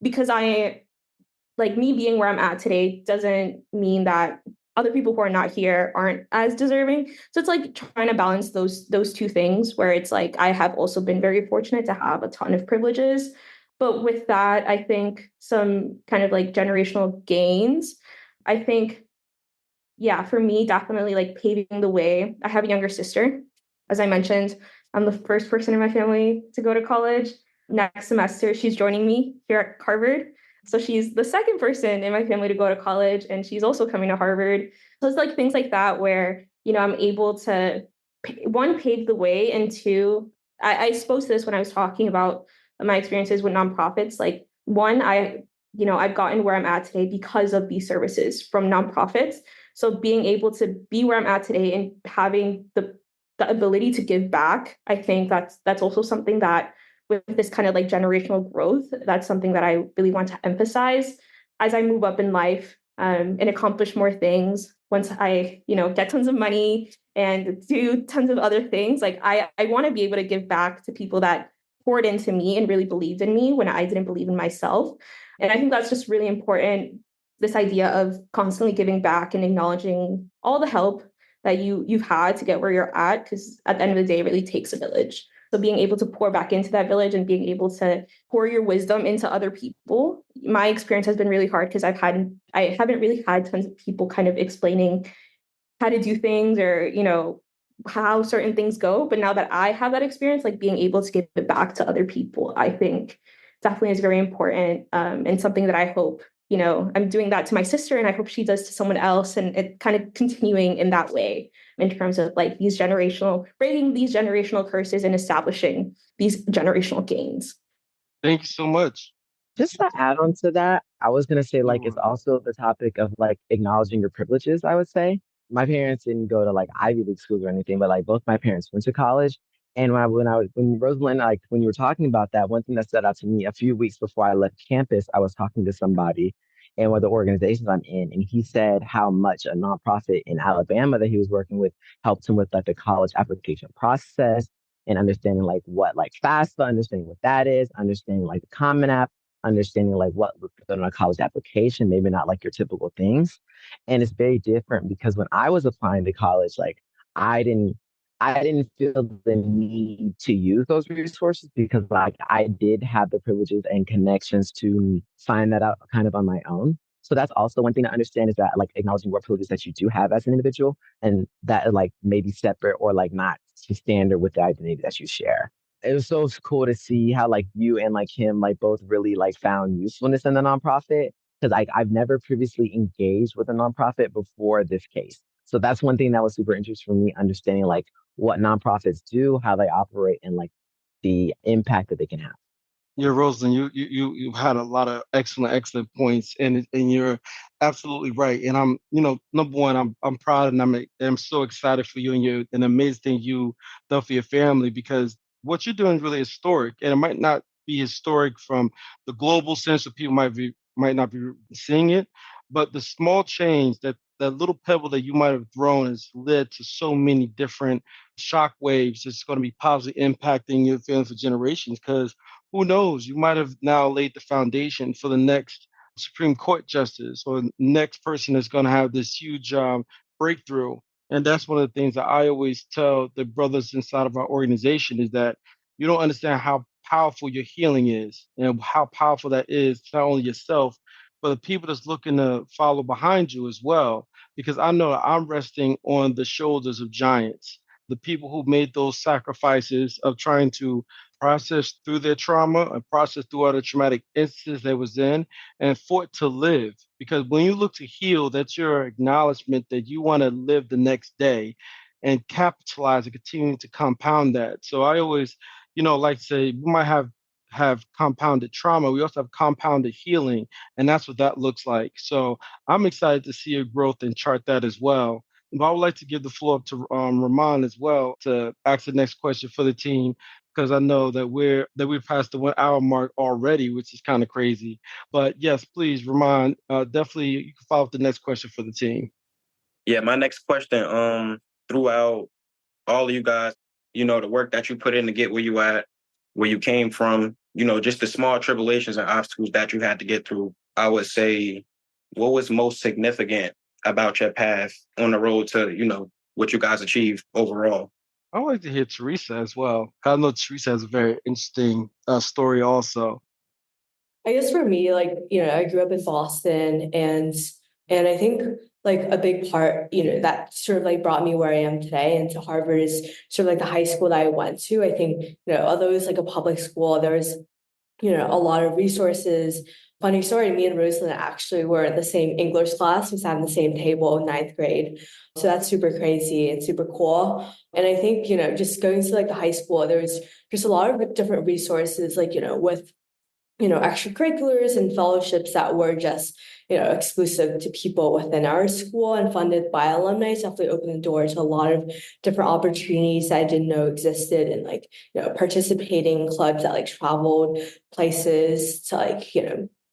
because me being where I'm at today doesn't mean that other people who are not here aren't as deserving. So it's like trying to balance those two things where it's like I have also been very fortunate to have a ton of privileges. But with that, I think some kind of like generational gains, I think, for me, definitely like paving the way. I have a younger sister. As I mentioned, I'm the first person in my family to go to college. Next semester, she's joining me here at Harvard. So she's the second person in my family to go to college, and she's also coming to Harvard. So it's like things like that where, I'm able to, one, pave the way, and two, I spoke to this when I was talking about my experiences with nonprofits. Like one, I've gotten where I'm at today because of these services from nonprofits. So being able to be where I'm at today and having the ability to give back, I think that's also something that with this kind of like generational growth, that's something that I really want to emphasize as I move up in life and accomplish more things. Once I, get tons of money and do tons of other things, like I want to be able to give back to people that poured into me and really believed in me when I didn't believe in myself. And I think that's just really important, this idea of constantly giving back and acknowledging all the help that you've had to get where you're at, because at the end of the day, it really takes a village. So being able to pour back into that village and being able to pour your wisdom into other people. My experience has been really hard because I haven't really had tons of people kind of explaining how to do things or, how certain things go. But now that I have that experience, like being able to give it back to other people, I think definitely is very important, and something that I hope, I'm doing that to my sister, and I hope she does to someone else, and it kind of continuing in that way in terms of like breaking these generational curses and establishing these generational gains. Thank you so much. Just to add on to that, I was gonna say like it's also the topic of like acknowledging your privileges, I would say. My parents didn't go to like Ivy League schools or anything, but like both my parents went to college. And when Rosalind, like when you were talking about that, one thing that stood out to me a few weeks before I left campus, I was talking to somebody and one of the organizations I'm in, and he said how much a nonprofit in Alabama that he was working with helped him with like the college application process and understanding like what like FAFSA, understanding what that is, understanding like the Common App, understanding like what would put on a college application, maybe not like your typical things. And it's very different because when I was applying to college, like I didn't I didn't feel the need to use those resources because like I did have the privileges and connections to find that out kind of on my own. So that's also one thing to understand is that like acknowledging what privileges that you do have as an individual and that like maybe separate or like not standard with the identity that you share. It was so cool to see how like you and like him like both really like found usefulness in the nonprofit because I've never previously engaged with a nonprofit before this case. So that's one thing that was super interesting for me, understanding like what nonprofits do, how they operate, and like the impact that they can have. Yeah, Rosalind, you had a lot of excellent points, and you're absolutely right. And I'm, number one, I'm proud and I'm so excited for you and you an amazing thing you done for your family because what you're doing is really historic, and it might not be historic from the global sense that people might not be seeing it, but the small change that little pebble that you might have thrown has led to so many different shock waves that's going to be positively impacting your family for generations because who knows? You might have now laid the foundation for the next Supreme Court justice or next person that's going to have this huge breakthrough. And that's one of the things that I always tell the brothers inside of our organization is that you don't understand how powerful your healing is and how powerful that is to not only yourself, but the people that's looking to follow behind you as well. Because I know that I'm resting on the shoulders of giants, the people who made those sacrifices of trying to process through their trauma and process through all the traumatic instances they was in and fought to live. Because when you look to heal, that's your acknowledgement that you want to live the next day and capitalize and continue to compound that. So I always, like to say we might have compounded trauma. We also have compounded healing, and that's what that looks like. So I'm excited to see your growth and chart that as well. But I would like to give the floor up to Rahmon as well to ask the next question for the team because I know that we've passed the 1 hour mark already, which is kind of crazy. But yes, please, Rahmon, definitely you can follow up the next question for the team. Yeah, my next question, throughout all of you guys, the work that you put in to get where you at, where you came from, just the small tribulations and obstacles that you had to get through, I would say, what was most significant about your path on the road to, what you guys achieved overall? I would like to hear Teresa as well. I know Teresa has a very interesting story also. I guess for me, like, I grew up in Boston and I think like a big part, that sort of like brought me where I am today and to Harvard is sort of like the high school that I went to. I think, although it was like a public school, there was, a lot of resources. Funny story, me and Rosalind actually were in the same English class. We sat in the same table in 9th grade. So that's super crazy and super cool. And I think, just going to like the high school, there was just a lot of different resources, like, with, extracurriculars and fellowships that were just, exclusive to people within our school and funded by alumni. Definitely opened the door to a lot of different opportunities that I didn't know existed and like, participating in clubs that like traveled places to like,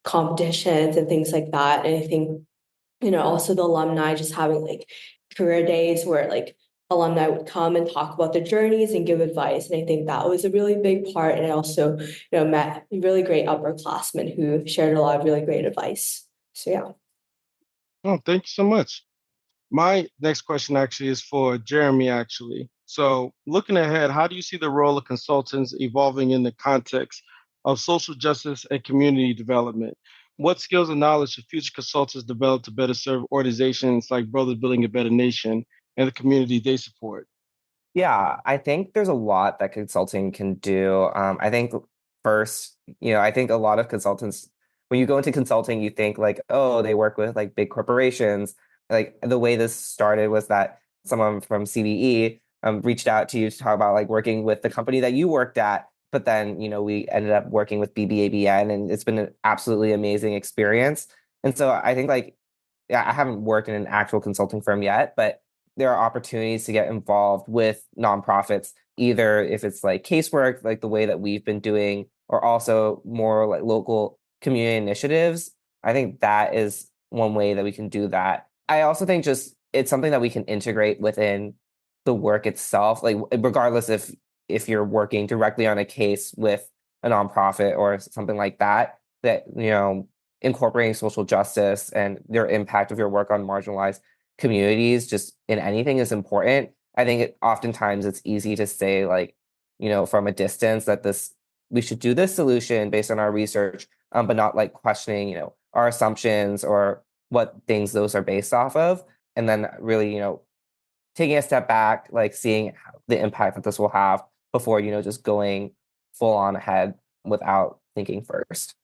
competitions and things like that. And I think, also the alumni just having like career days where like alumni would come and talk about their journeys and give advice. And I think that was a really big part. And I also, met really great upperclassmen who shared a lot of really great advice. So yeah. Oh, thank you so much. My next question actually is for Jeremy, actually. So looking ahead, how do you see the role of consultants evolving in the context of social justice and community development? What skills and knowledge should future consultants develop to better serve organizations like Brothers Building a Better Nation and the community they support? Yeah, I think there's a lot that consulting can do. I think first, I think a lot of consultants, when you go into consulting, you think like, oh, they work with like big corporations. Like the way this started was that someone from CBE reached out to you to talk about like working with the company that you worked at. But then, we ended up working with BBABN, and it's been an absolutely amazing experience. And so I think like, yeah, I haven't worked in an actual consulting firm yet, but there are opportunities to get involved with nonprofits, either if it's like casework, like the way that we've been doing, or also more like local community initiatives. I think that is one way that we can do that. I also think just it's something that we can integrate within the work itself, like regardless if you're working directly on a case with a nonprofit or something like that, that incorporating social justice and their impact of your work on marginalized communities just in anything is important. I think oftentimes it's easy to say like, from a distance that we should do this solution based on our research, but not like questioning, our assumptions or what things those are based off of. And then really, taking a step back, like seeing the impact that this will have before, just going full on ahead without thinking first.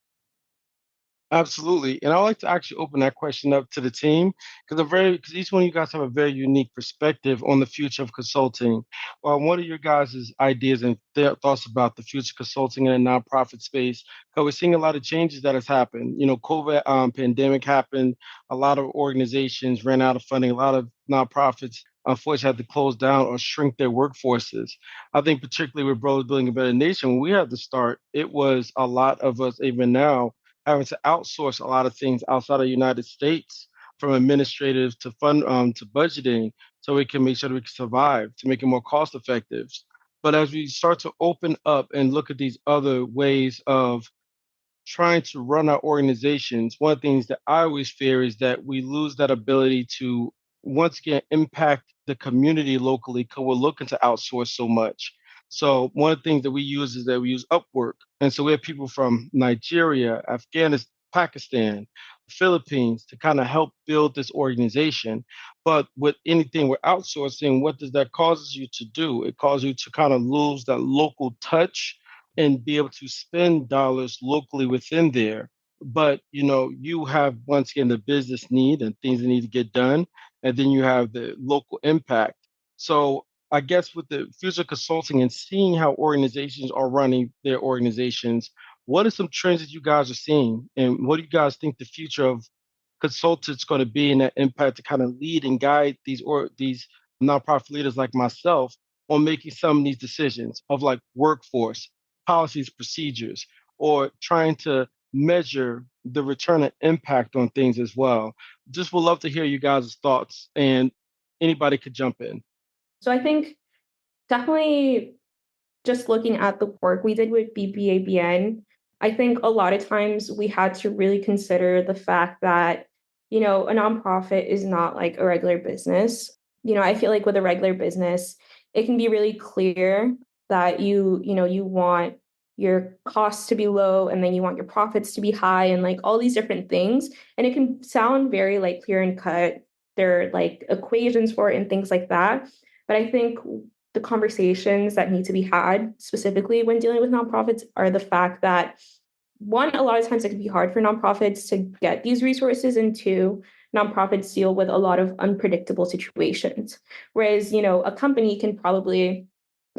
Absolutely. And I would like to actually open that question up to the team because each one of you guys have a very unique perspective on the future of consulting. What are your guys' ideas and thoughts about the future of consulting in a nonprofit space? Because we're seeing a lot of changes that has happened. COVID pandemic happened. A lot of organizations ran out of funding. A lot of nonprofits unfortunately had to close down or shrink their workforces. I think particularly with Brothers Building a Better Nation, when we had to start, it was a lot of us even now having to outsource a lot of things outside of the United States, from administrative to fund to budgeting, so we can make sure that we can survive, to make it more cost effective. But as we start to open up and look at these other ways of trying to run our organizations, one of the things that I always fear is that we lose that ability to once again impact the community locally because we're looking to outsource so much. So one of the things that we use is that we use Upwork. And so we have people from Nigeria, Afghanistan, Pakistan, Philippines to kind of help build this organization. But with anything we're outsourcing, what does that causes you to do? It causes you to kind of lose that local touch and be able to spend dollars locally within there. But you have once again the business need and things that need to get done, and then you have the local impact. So I guess with the future consulting and seeing how organizations are running their organizations, what are some trends that you guys are seeing, and what do you guys think the future of consultants going to be in that impact to kind of lead and guide these nonprofit leaders like myself on making some of these decisions of like workforce policies, procedures, or trying to measure the return and impact on things as well. Just would love to hear you guys' thoughts, and anybody could jump in. So I think definitely just looking at the work we did with BBABN, I think a lot of times we had to really consider the fact that, a nonprofit is not like a regular business. I feel like with a regular business, it can be really clear that you want your costs to be low and then you want your profits to be high and like all these different things. And it can sound very like clear and cut. There are like equations for it and things like that. But I think the conversations that need to be had specifically when dealing with nonprofits are the fact that, one, a lot of times it can be hard for nonprofits to get these resources, and two, nonprofits deal with a lot of unpredictable situations. Whereas, a company can probably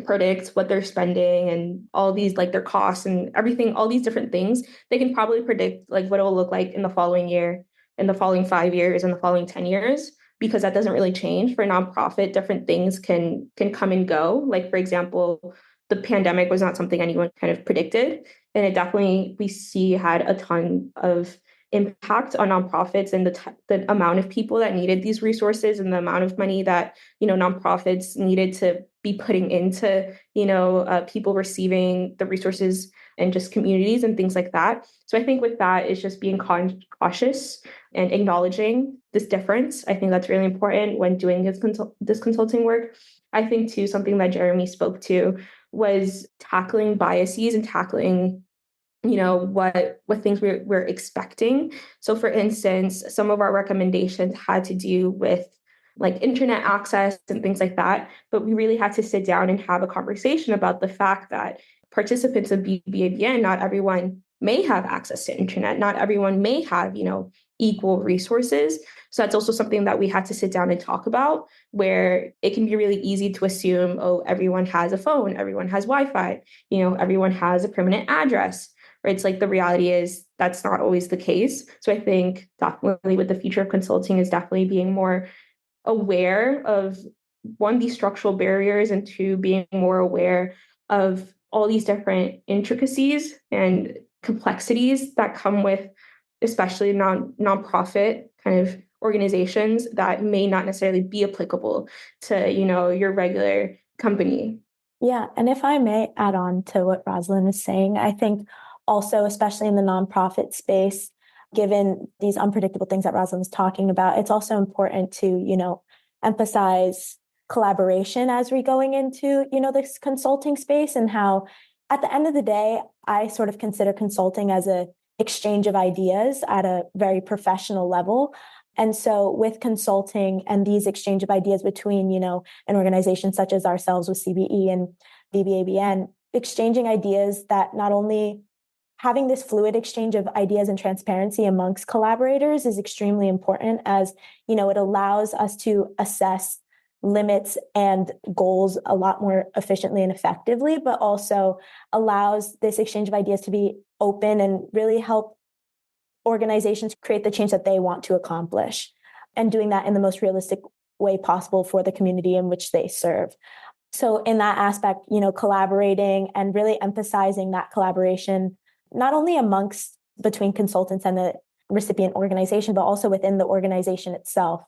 predict what they're spending and all these like their costs and everything, all these different things. They can probably predict like what it will look like in the following year, in the following 5 years, in the following 10 years, because that doesn't really change. For a nonprofit, different things can come and go. Like, for example, the pandemic was not something anyone kind of predicted. And it definitely, we see, had a ton of impact on nonprofits and the amount of people that needed these resources and the amount of money that, nonprofits needed to be putting into, people receiving the resources and just communities and things like that. So I think with that is just being cautious and acknowledging this difference. I think that's really important when doing this consulting work. I think too, something that Jeremy spoke to was tackling biases and tackling what things we're expecting. So for instance, some of our recommendations had to do with like internet access and things like that. But we really had to sit down and have a conversation about the fact that participants of BBABN, not everyone may have access to internet, not everyone may have, equal resources. So that's also something that we had to sit down and talk about, where it can be really easy to assume, oh, everyone has a phone, everyone has Wi-Fi, everyone has a permanent address. Right? It's like the reality is that's not always the case. So I think definitely with the future of consulting is definitely being more aware of, one, these structural barriers, and two, being more aware of all these different intricacies and complexities that come with especially nonprofit kind of organizations that may not necessarily be applicable to, your regular company. Yeah, and if I may add on to what Rosalind is saying, I think also, especially in the nonprofit space, given these unpredictable things that Rosalind was talking about, it's also important to, emphasize collaboration as we're going into, this consulting space, and how at the end of the day, I sort of consider consulting as a exchange of ideas at a very professional level. And so with consulting and these exchange of ideas between, an organization such as ourselves with CBE and BBABN, exchanging ideas that not only having this fluid exchange of ideas and transparency amongst collaborators is extremely important, as, it allows us to assess limits and goals a lot more efficiently and effectively, but also allows this exchange of ideas to be open and really help organizations create the change that they want to accomplish, and doing that in the most realistic way possible for the community in which they serve. So in that aspect, collaborating and really emphasizing that collaboration, not only amongst between consultants and the recipient organization, but also within the organization itself,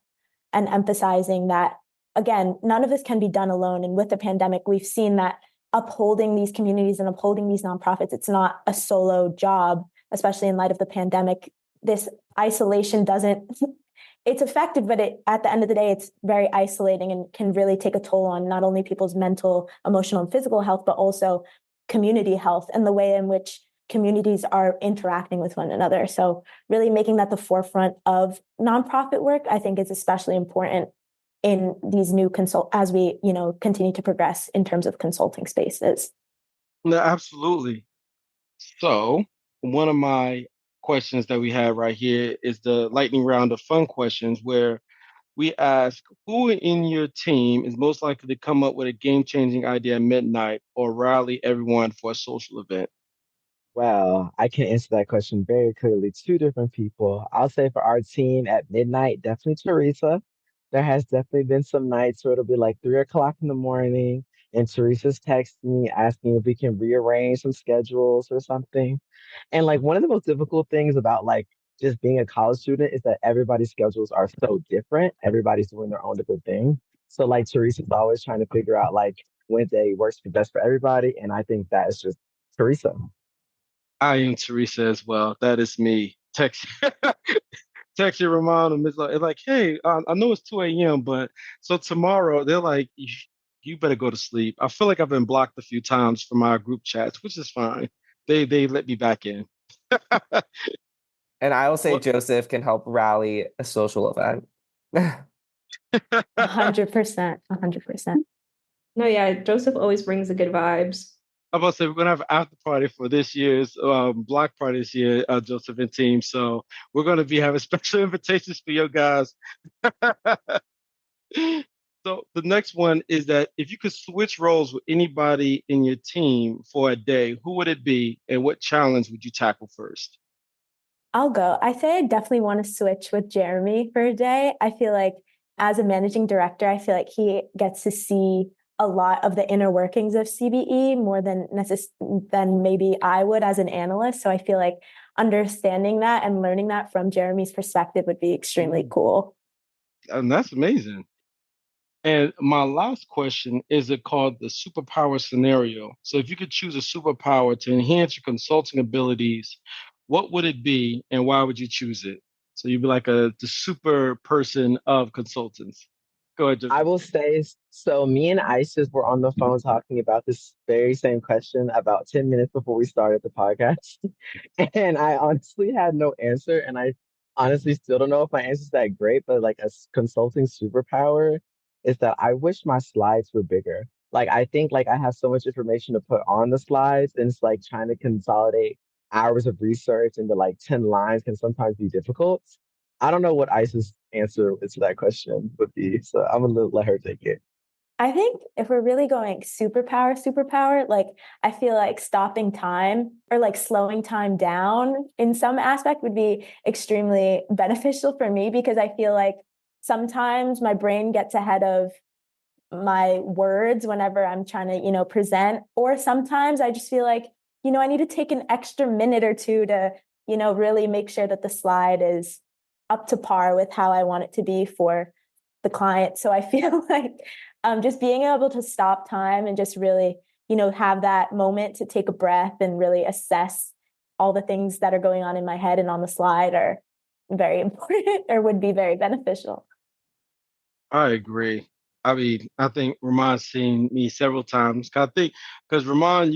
and emphasizing that, again, none of this can be done alone. And with the pandemic, we've seen that upholding these communities and upholding these nonprofits, it's not a solo job, especially in light of the pandemic. This isolation it's effective, but at the end of the day, it's very isolating and can really take a toll on not only people's mental, emotional, and physical health, but also community health and the way in which communities are interacting with one another. So really making that the forefront of nonprofit work, I think, is especially important in these new as we, continue to progress in terms of consulting spaces. No, absolutely. So one of my questions that we have right here is the lightning round of fun questions, where we ask who in your team is most likely to come up with a game-changing idea at midnight or rally everyone for a social event. Well, I can answer that question very clearly. Two different people. I'll say for our team at midnight, definitely Teresa. There has definitely been some nights where it'll be like 3 o'clock in the morning, and Teresa's texting me asking if we can rearrange some schedules or something. And like one of the most difficult things about like just being a college student is that everybody's schedules are so different. Everybody's doing their own different thing. So like Teresa's always trying to figure out like when day works best for everybody. And I think that is just Teresa. I am Teresa as well. That is me. Text your Rahmon and it's like, hey, I know it's 2 a.m., but so tomorrow they're like, you better go to sleep. I feel like I've been blocked a few times from our group chats, which is fine. They let me back in. And I will say Joseph can help rally a social event. 100%. 100%. No, yeah, Joseph always brings the good vibes. I'm about to say we're gonna have an after party for this year's block party this year, Joseph and team. So we're gonna be having special invitations for you guys. So the next one is that if you could switch roles with anybody in your team for a day, who would it be, and what challenge would you tackle first? I'll go. I say I definitely want to switch with Jeremy for a day. I feel like as a managing director, I feel like he gets to see a lot of the inner workings of CBE more than maybe I would as an analyst. So I feel like understanding that and learning that from Jeremy's perspective would be extremely cool. And that's amazing. And my last question is it called the superpower scenario. So if you could choose a superpower to enhance your consulting abilities, what would it be and why would you choose it? So you'd be like the super person of consultants. Go ahead, Joseph. I will say, so me and Isis were on the phone talking about this very same question about 10 minutes before we started the podcast. And I honestly had no answer. And I honestly still don't know if my answer's that great, but like consulting superpower is that I wish my slides were bigger. Like I think like I have so much information to put on the slides, and it's like trying to consolidate hours of research into like 10 lines can sometimes be difficult. I don't know what Ice's answer to that question would be, so I'm gonna let her take it. I think if we're really going superpower, like I feel like stopping time or like slowing time down in some aspect would be extremely beneficial for me, because I feel like sometimes my brain gets ahead of my words whenever I'm trying to, present, or sometimes I just feel like, I need to take an extra minute or two to, really make sure that the slide is up to par with how I want it to be for the client. So I feel like just being able to stop time and just really, have that moment to take a breath and really assess all the things that are going on in my head and on the slide are very important or would be very beneficial. I agree. I mean, I think Rahmon's seen me several times. I think because Rahmon,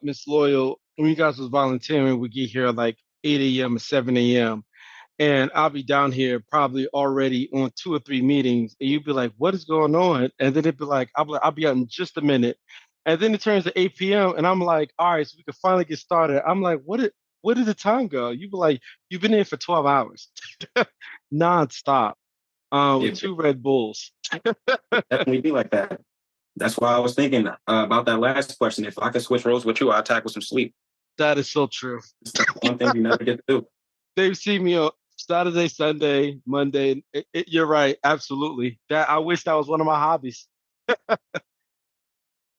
Miss Loyal, when you guys was volunteering, we get here like 8 a.m. or 7 a.m. And I'll be down here probably already on 2 or 3 meetings, and you'd be like, "What is going on?" And then it'd be like, I'll be out in just a minute." And then it turns to 8 p.m. and I'm like, "All right, so we can finally get started." I'm like, where did the time go?" You'd be like, "You've been here for 12 hours, nonstop, with It 2 Red Bulls." definitely be like that. That's why I was thinking about that last question. If I could switch roles with you, I'd tackle some sleep. That is so true. It's the one thing you never get to do. They've seen me on Saturday, Sunday, Monday. You're right, absolutely. That I wish that was one of my hobbies.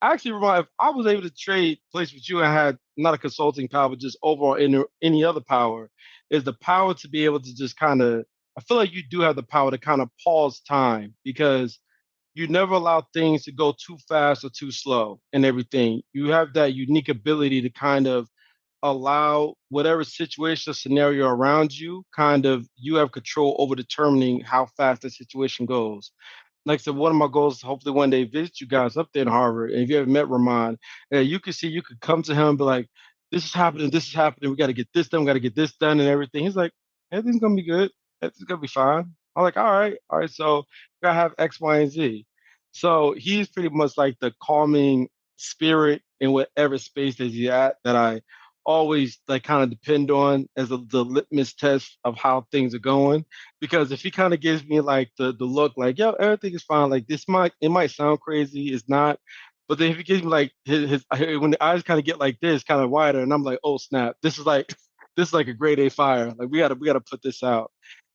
Actually, Ramon, if I was able to trade place with you and had not a consulting power, but just overall any other power, is the power to be able to just kind of, I feel like you do have the power to kind of pause time, because you never allow things to go too fast or too slow and everything. You have that unique ability to kind of allow whatever situation or scenario around you, kind of you have control over determining how fast the situation goes. Like I said, one of my goals is hopefully one day visit you guys up there in Harvard. And if you ever met Rahmon, you could see, you could come to him and be like, this is happening. We got to get this done. We got to get this done and everything. He's like, everything's going to be good. Everything's going to be fine. I'm like, all right. All right. So we got to have X, Y, and Z. So he's pretty much like the calming spirit in whatever space that he's at, that I always like kind of depend on as the litmus test of how things are going. Because if he kind of gives me like the look like, yo, everything is fine, like it might sound crazy, it's not. But then if he gives me like his when the eyes kind of get like this, kind of wider, and I'm like, oh snap, this is like this is like a grade A fire. Like we gotta put this out.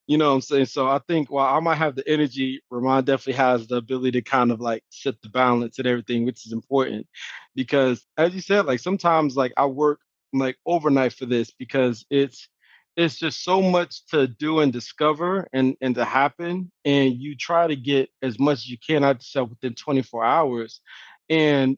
You know what I'm saying? So I think while I might have the energy, Ramon definitely has the ability to kind of like set the balance and everything, which is important. Because as you said, like sometimes like I work like overnight for this, because it's just so much to do and discover and to happen, and you try to get as much as you can out of yourself within 24 hours. And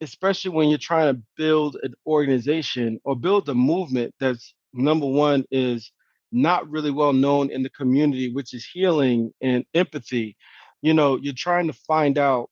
especially when you're trying to build an organization or build a movement that's, number one, is not really well known in the community, which is healing and empathy. You're trying to find out,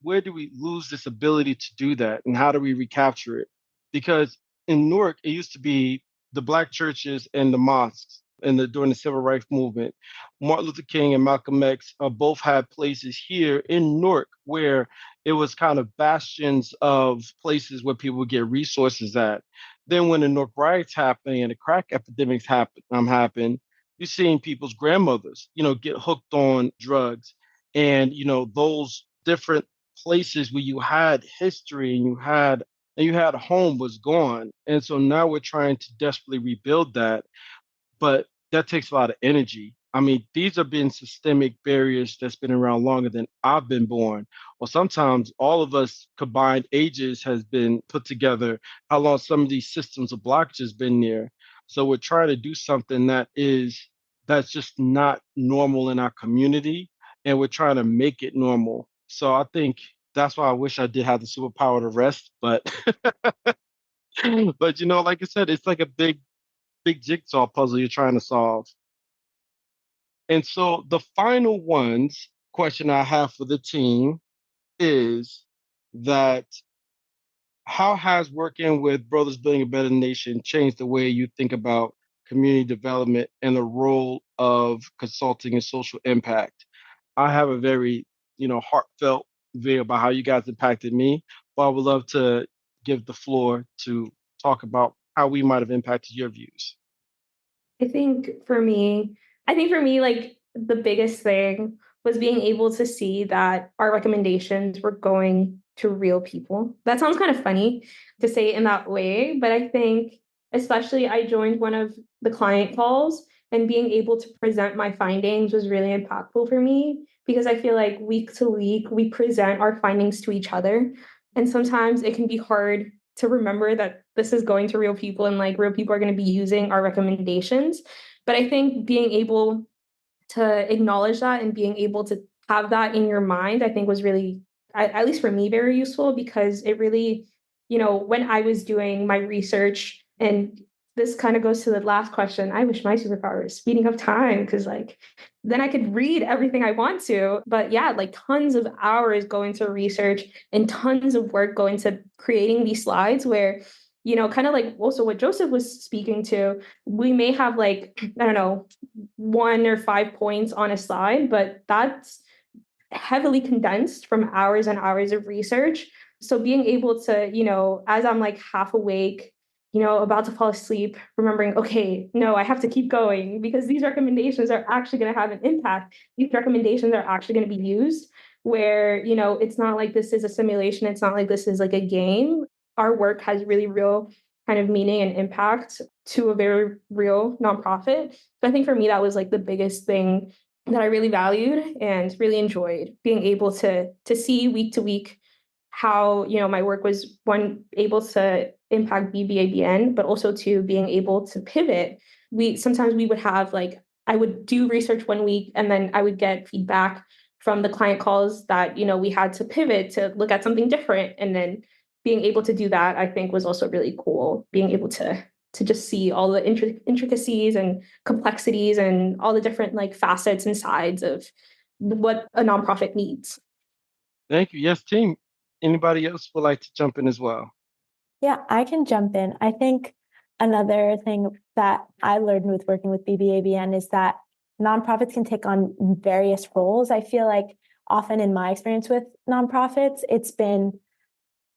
where do we lose this ability to do that, and how do we recapture it? Because in Newark, it used to be the black churches and the mosques, and during the civil rights movement. Martin Luther King and Malcolm X both had places here in Newark where it was kind of bastions of places where people would get resources at. Then when the Newark riots happened and the crack epidemics happened, you're seeing people's grandmothers, get hooked on drugs, and those different places where you had history and you had home was gone. And so now we're trying to desperately rebuild that, but that takes a lot of energy. I mean, these have been systemic barriers that's been around longer than I've been born, or sometimes all of us combined ages has been put together, how long some of these systems of blockages been there. So we're trying to do something that's just not normal in our community, and we're trying to make it normal. So I think that's why I wish I did have the superpower to rest, but but like I said, it's like a big jigsaw puzzle you're trying to solve. And so the final question I have for the team is that, how has working with Brothers Building a Better Nation changed the way you think about community development and the role of consulting and social impact. I have a very, heartfelt view about how you guys impacted me, but I would love to give the floor to talk about how we might have impacted your views. I think for me, like the biggest thing was being able to see that our recommendations were going to real people. That sounds kind of funny to say it in that way, but I think especially I joined one of the client calls, and being able to present my findings was really impactful for me because I feel like week to week we present our findings to each other. And sometimes it can be hard to remember that this is going to real people and like real people are going to be using our recommendations. But I think being able to acknowledge that and being able to have that in your mind, I think was really, at least for me, very useful because it really, when I was doing my research, and this kind of goes to the last question, I wish my superpower was speeding up time because like then I could read everything I want to. But yeah, like tons of hours go into research and tons of work go into creating these slides where, kind of like also what Joseph was speaking to, we may have like, I don't know, 1 or 5 points on a slide, but that's heavily condensed from hours and hours of research. So being able to, as I'm like half awake, about to fall asleep, remembering, okay, no, I have to keep going because these recommendations are actually going to have an impact. These recommendations are actually going to be used where, it's not like this is a simulation. It's not like this is like a game. Our work has really real kind of meaning and impact to a very real nonprofit. So I think for me, that was like the biggest thing that I really valued and really enjoyed, being able to see week to week how, my work was able to impact BBABN, but also to being able to pivot. Sometimes we would have like, I would do research one week and then I would get feedback from the client calls that, we had to pivot to look at something different. And then being able to do that, I think was also really cool, being able to just see all the intricacies and complexities and all the different like facets and sides of what a nonprofit needs. Thank you. Yes, team. Anybody else would like to jump in as well? Yeah, I can jump in. I think another thing that I learned with working with BBABN is that nonprofits can take on various roles. I feel like often in my experience with nonprofits, it's been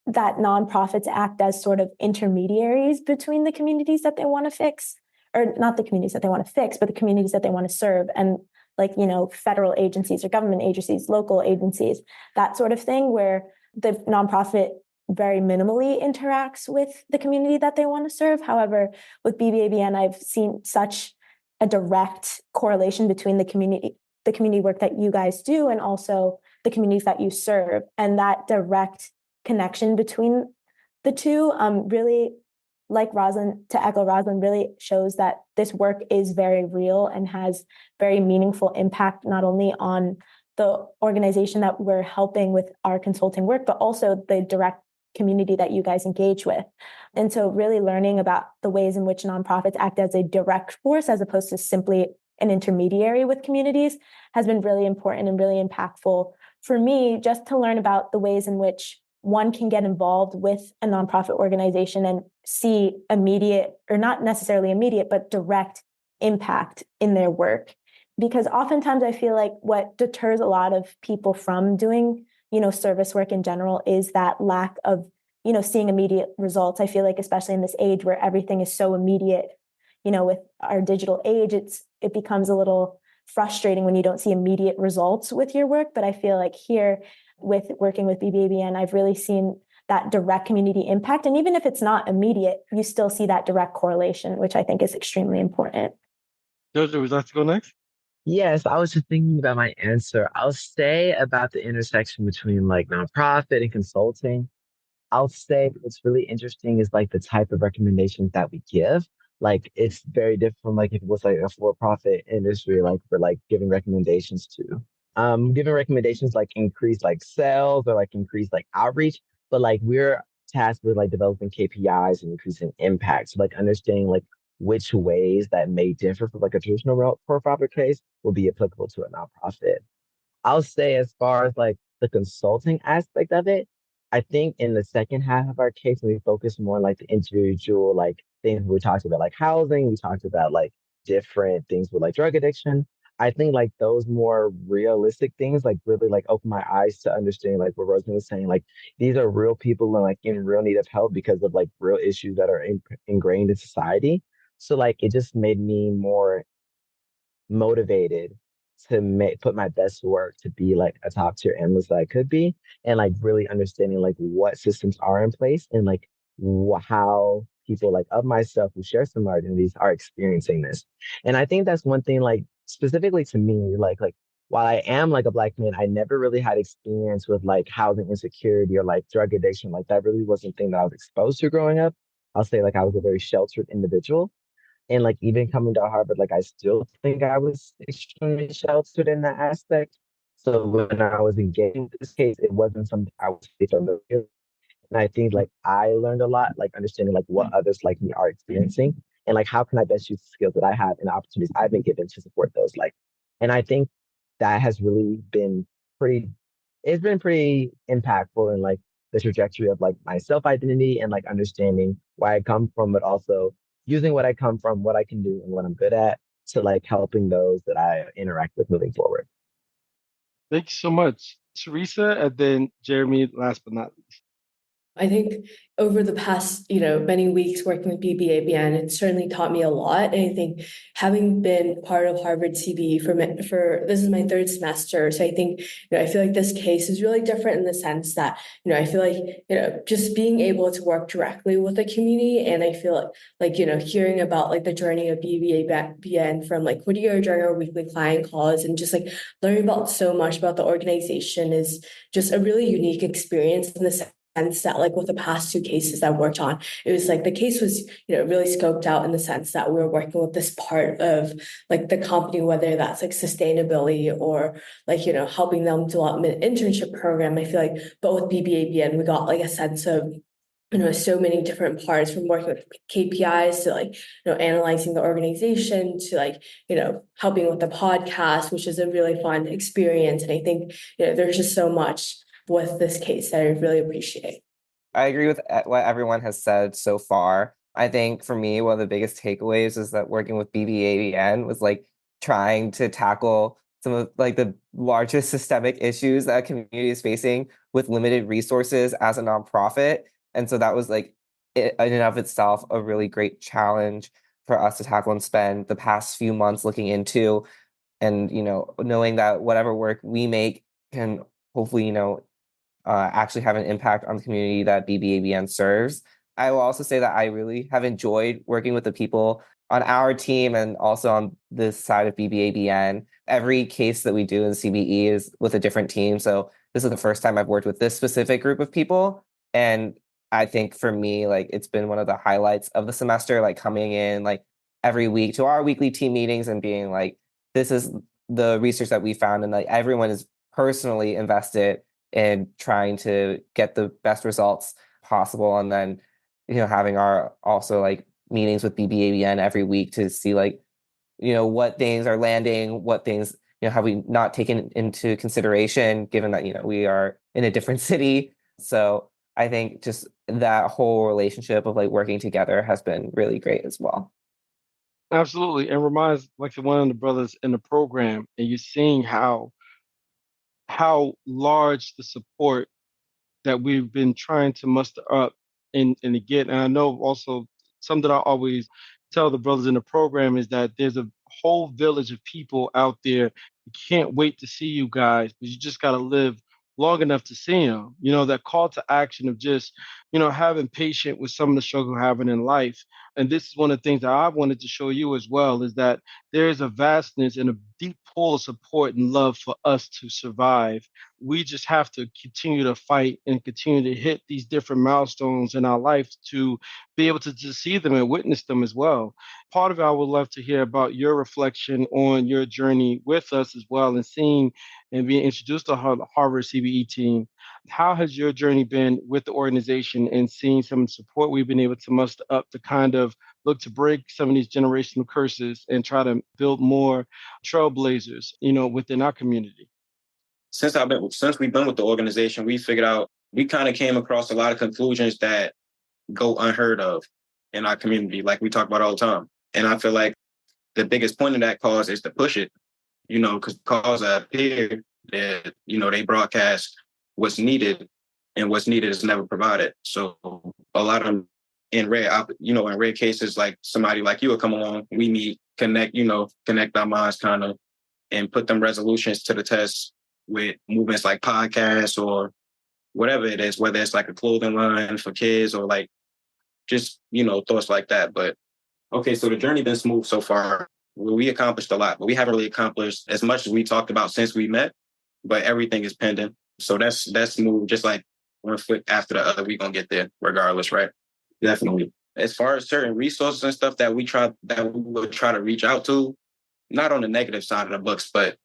that nonprofits act as sort of intermediaries between the communities that they want to fix, or not the communities that they want to fix, but the communities that they want to serve. And like, federal agencies or government agencies, local agencies, that sort of thing, where the nonprofit very minimally interacts with the community that they want to serve. However, with BBABN, I've seen such a direct correlation between the community work that you guys do and also the communities that you serve. And that direct connection between the two really, like Rosalind, to echo Rosalind, really shows that this work is very real and has very meaningful impact, not only on the organization that we're helping with our consulting work, but also the direct community that you guys engage with. And so really learning about the ways in which nonprofits act as a direct force as opposed to simply an intermediary with communities has been really important and really impactful for me, just to learn about the ways in which one can get involved with a nonprofit organization and see immediate, or not necessarily immediate, but direct impact in their work. Because oftentimes I feel like what deters a lot of people from doing, service work in general is that lack of, seeing immediate results. I feel like, especially in this age where everything is so immediate, with our digital age, it becomes a little frustrating when you don't see immediate results with your work. But I feel like here with working with BBABN, I've really seen that direct community impact. And even if it's not immediate, you still see that direct correlation, which I think is extremely important. Jojo, would you like to go next? Yes, I was just thinking about my answer. I'll say about the intersection between like nonprofit and consulting. I'll say what's really interesting is like the type of recommendations that we give. Like it's very different from like if it was like a for-profit industry, like we're like giving recommendations to. Giving recommendations like increase like sales or like increase like outreach, but like we're tasked with like developing KPIs and increasing impact. So like understanding like which ways that may differ from like a traditional for-profit case will be applicable to a nonprofit. I'll say as far as like the consulting aspect of it, I think in the second half of our case, we focused more on like the individual like things we talked about, like housing. We talked about like different things with like drug addiction. I think like those more realistic things like really like open my eyes to understanding like what Rosemary was saying. Like these are real people and like in real need of help because of like real issues that are ingrained in society. So like it just made me more motivated to put my best work to be like a top tier analyst that I could be, and like really understanding like what systems are in place and like how people like of myself who share similar identities are experiencing this. And I think that's one thing like specifically to me, like while I am like a Black man, I never really had experience with like housing insecurity or like drug addiction. Like that really wasn't a thing that I was exposed to growing up. I'll say like I was a very sheltered individual. And like even coming to Harvard, like I still think I was extremely sheltered in that aspect. So when I was engaging with this case, it wasn't something I was familiar with. And I think like I learned a lot, like understanding like what others like me are experiencing and like how can I best use the skills that I have and the opportunities I've been given to support those. Like, and I think that has really been pretty, it's been pretty impactful in like the trajectory of like my self identity and like understanding where I come from, but also using what I come from, what I can do and what I'm good at to like helping those that I interact with moving forward. Thank you so much, Teresa, and then Jeremy, last but not least. I think over the past, many weeks working with BBABN, it certainly taught me a lot. And I think having been part of Harvard CBE for this is my third semester, so I think I feel like this case is really different in the sense that I feel like just being able to work directly with the community, and I feel like hearing about like the journey of BBABN from like Quadeer during our weekly client calls and just like learning about so much about the organization is just a really unique experience in the sense that like with the past two cases that I worked on, it was like the case was really scoped out in the sense that we were working with this part of like the company, whether that's like sustainability or like helping them develop an internship program. I feel like, but with BBABN, we got like a sense of so many different parts, from working with KPIs to like analyzing the organization to like helping with the podcast, which is a really fun experience. And I think there's just so much with this case that I really appreciate. I agree with what everyone has said so far. I think for me, one of the biggest takeaways is that working with BBABN was like trying to tackle some of like the largest systemic issues that a community is facing with limited resources as a nonprofit. And so that was like in and of itself a really great challenge for us to tackle and spend the past few months looking into, and knowing that whatever work we make can hopefully actually have an impact on the community that BBABN serves. I will also say that I really have enjoyed working with the people on our team and also on this side of BBABN. Every case that we do in CBE is with a different team. So this is the first time I've worked with this specific group of people. And I think for me, like it's been one of the highlights of the semester, like coming in like every week to our weekly team meetings and being like, this is the research that we found. And like everyone is personally invested in trying to get the best results possible. And then, having our also like meetings with BBABN every week to see like, what things are landing, what things, have we not taken into consideration, given that, we are in a different city. So I think just that whole relationship of like working together has been really great as well. Absolutely. And reminds like one of the brothers in the program, and you're seeing how large the support that we've been trying to muster up and to get. And I know also something I always tell the brothers in the program is that there's a whole village of people out there who can't wait to see you guys, but you just got to live long enough to see them. That call to action of just, having patience with some of the struggle having in life. And this is one of the things that I wanted to show you as well, is that there is a vastness and a deep pool of support and love for us to survive. We just have to continue to fight and continue to hit these different milestones in our life to be able to just see them and witness them as well. Part of it, I would love to hear about your reflection on your journey with us as well, and seeing and being introduced to the Harvard CBE team. How has your journey been with the organization and seeing some support we've been able to muster up to kind of look to break some of these generational curses and try to build more trailblazers, within our community? Since we've been with the organization, we figured out we kind of came across a lot of conclusions that go unheard of in our community, like we talk about all the time. And I feel like the biggest point of that cause is to push it, because cause appear that, they broadcast what's needed, and what's needed is never provided. So a lot of them in rare cases, like somebody like you will come along, we meet, connect our minds kind of, and put them resolutions to the test with movements like podcasts or whatever it is, whether it's like a clothing line for kids or like just, thoughts like that. But okay, so the journey been smooth so far. We accomplished a lot, but we haven't really accomplished as much as we talked about since we met, but everything is pending. So that's smooth, just like one foot after the other, we gonna get there regardless, right? Definitely. As far as certain resources and stuff that we would try to reach out to, not on the negative side of the books, but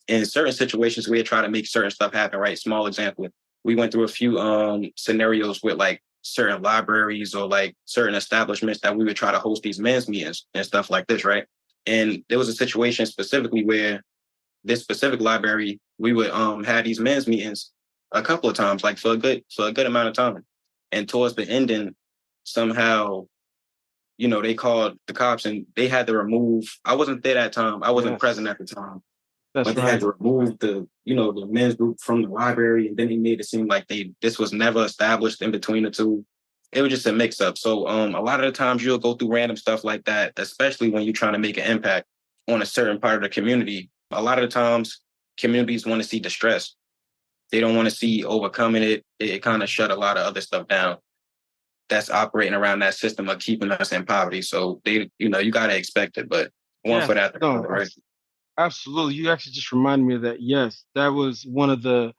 in certain situations we try to make certain stuff happen, right? Small example. We went through a few scenarios with like certain libraries or like certain establishments that we would try to host these men's meetings and stuff like this, right? And there was a situation specifically where this specific library, we would have these men's meetings a couple of times, like for a good amount of time. And towards the ending, somehow, they called the cops and they had to remove. I wasn't there that time. I wasn't present at the time. That's but they right. had to remove the men's group from the library, and then they made it seem like this was never established in between the two. It was just a mix up. So a lot of the times you'll go through random stuff like that, especially when you're trying to make an impact on a certain part of the community. A lot of the times communities want to see distress. They don't want to see overcoming it. It kind of shut a lot of other stuff down that's operating around that system of keeping us in poverty. So you got to expect it, but one for that. No, right? Absolutely. You actually just reminded me of that. Yes, that was one of the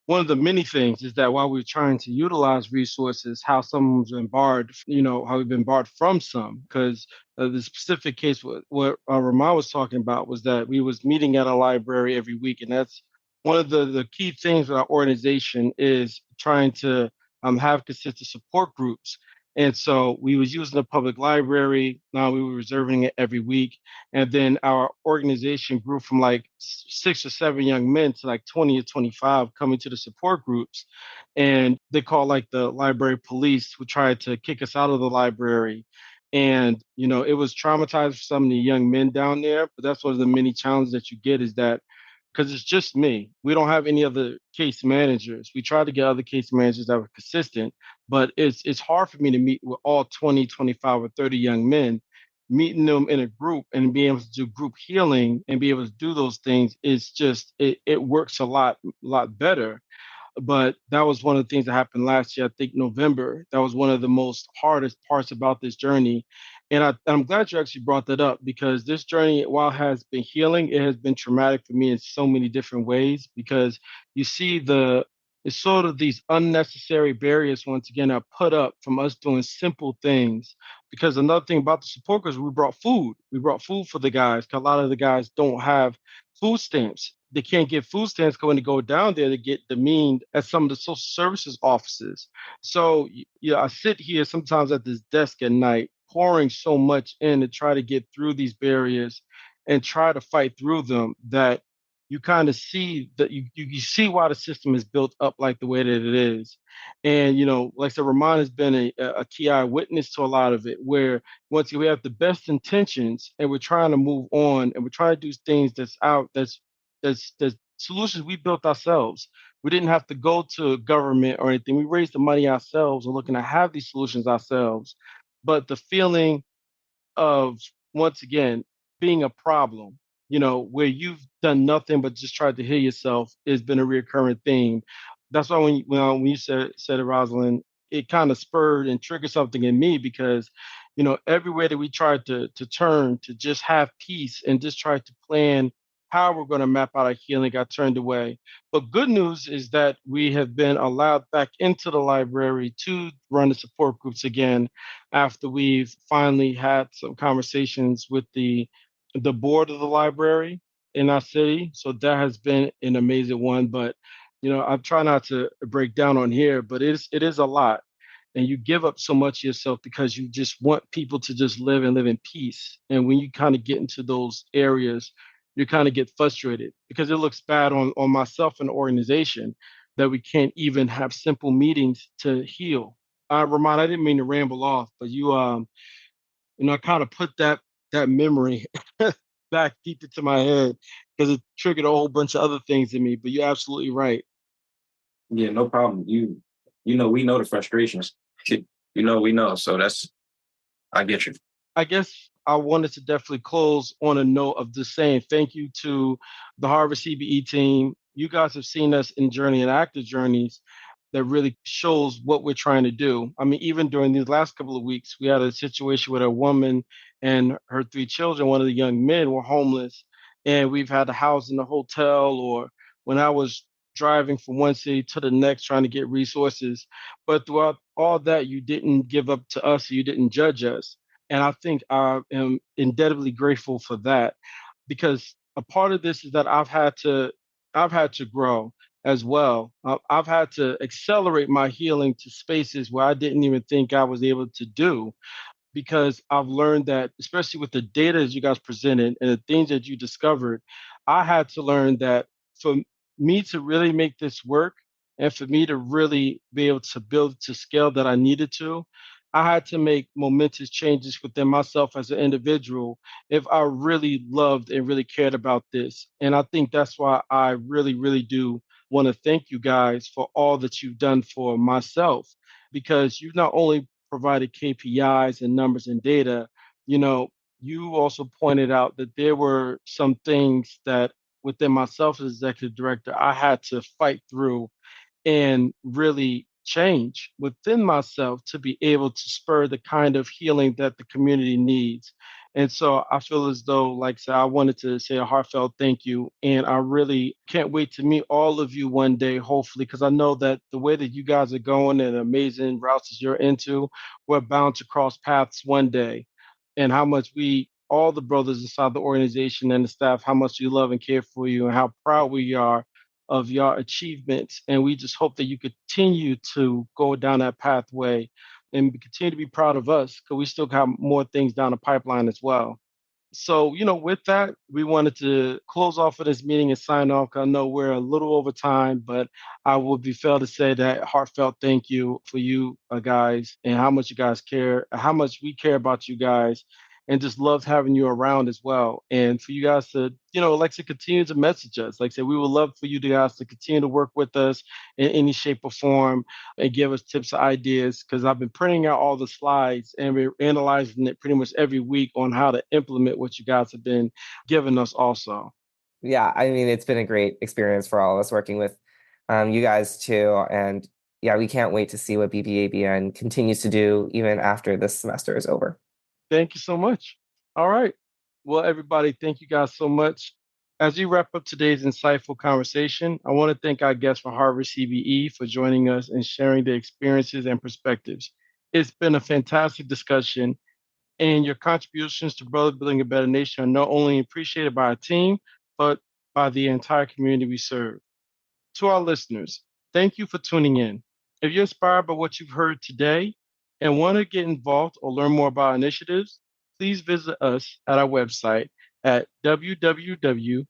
many things, is that while we're trying to utilize resources, how someone's been barred, how we've been barred from some. Because the specific case, what Rahmon was talking about, was that we was meeting at a library every week. And that's one of the key things with our organization, is trying to have consistent support groups. And so we was using the public library. Now we were reserving it every week. And then our organization grew from like 6 or 7 young men to like 20 or 25 coming to the support groups. And they call like the library police, who tried to kick us out of the library. And, it was traumatizing for some of the young men down there. But that's one of the many challenges that you get, is that because it's just me. We don't have any other case managers. We tried to get other case managers that were consistent, but it's hard for me to meet with all 20, 25, or 30 young men. Meeting them in a group and being able to do group healing and be able to do those things is just, it works a lot better. But that was one of the things that happened last year, I think November. That was one of the most hardest parts about this journey. And I'm glad you actually brought that up, because this journey, while it has been healing, it has been traumatic for me in so many different ways, because you see it's sort of these unnecessary barriers, once again, are put up from us doing simple things. Because another thing about the support groups, we brought food. We brought food for the guys, because a lot of the guys don't have food stamps. They can't get food stamps when they go down there to get demeaned at some of the social services offices. So, I sit here sometimes at this desk at night, pouring so much in to try to get through these barriers and try to fight through them, that you kind of see that you see why the system is built up like the way that it is. And, like I said, Rahmon has been a key eyewitness to a lot of it, where once we have the best intentions and we're trying to move on and we're trying to do things that's solutions we built ourselves. We didn't have to go to government or anything. We raised the money ourselves and looking to have these solutions ourselves. But the feeling of, once again, being a problem, where you've done nothing but just tried to heal yourself, has been a recurring theme. That's why when you said it, Rosalind, it kind of spurred and triggered something in me, because, everywhere that we tried to turn to just have peace and just try to plan how we're going to map out our healing, got turned away. But good news is that we have been allowed back into the library to run the support groups again, after we've finally had some conversations with the board of the library in our city. So that has been an amazing one. But, I'm trying not to break down on here, but it is a lot. And you give up so much of yourself because you just want people to just live in peace. And when you kind of get into those areas, you kind of get frustrated because it looks bad on myself and the organization. that we can't even have simple meetings to heal. Rahmon, I didn't mean to ramble off, but I kind of put that memory back deep into my head because it triggered a whole bunch of other things in me. But you're absolutely right. Yeah, no problem. We know the frustrations. We know. So I get you. I guess I wanted to definitely close on a note of just saying thank you to the Harvard CBE team. You guys have seen us in Journey and Active Journeys that really shows what we're trying to do. I mean, even during these last couple of weeks, we had a situation with a woman and her three children. One of the young men were homeless, and we've had to house in a hotel, or when I was driving from one city to the next trying to get resources. But throughout all that, you didn't give up to us, you didn't judge us. And I think I am indelibly grateful for that, because a part of this is that I've had to grow as well. I've had to accelerate my healing to spaces where I didn't even think I was able to do, because I've learned that, especially with the data that you guys presented and the things that you discovered, I had to learn that for me to really make this work and for me to really be able to build to scale that I needed to, I had to make momentous changes within myself as an individual if I really loved and really cared about this. And I think that's why I really, really do want to thank you guys for all that you've done for myself, because you've not only provided KPIs and numbers and data, you know, you also pointed out that there were some things that within myself as executive director, I had to fight through and really change within myself to be able to spur the kind of healing that the community needs. And so I feel as though, like I said, I wanted to say a heartfelt thank you. And I really can't wait to meet all of you one day, hopefully, because I know that the way that you guys are going and amazing routes that you're into, we're bound to cross paths one day. And how much all the brothers inside the organization and the staff, how much we love and care for you, and how proud we are of your achievements. And we just hope that you continue to go down that pathway and continue to be proud of us, because we still got more things down the pipeline as well. So, with that, we wanted to close off of this meeting and sign off, 'cause I know we're a little over time, but I would be fair to say that heartfelt thank you for you guys, and how much you guys care, how much we care about you guys, and just love having you around as well. And for you guys to, like to continue to message us. Like I said, we would love for you guys to continue to work with us in any shape or form and give us tips or ideas, because I've been printing out all the slides and we're analyzing it pretty much every week on how to implement what you guys have been giving us also. Yeah, I mean, it's been a great experience for all of us working with you guys too. And yeah, we can't wait to see what BBABN continues to do even after this semester is over. Thank you so much. All right. Well, everybody, thank you guys so much. As we wrap up today's insightful conversation, I want to thank our guests from Harvard CBE for joining us and sharing their experiences and perspectives. It's been a fantastic discussion, and your contributions to Brother Building a Better Nation are not only appreciated by our team, but by the entire community we serve. To our listeners, thank you for tuning in. If you're inspired by what you've heard today and want to get involved or learn more about our initiatives, please visit us at our website at www.bbabn.org.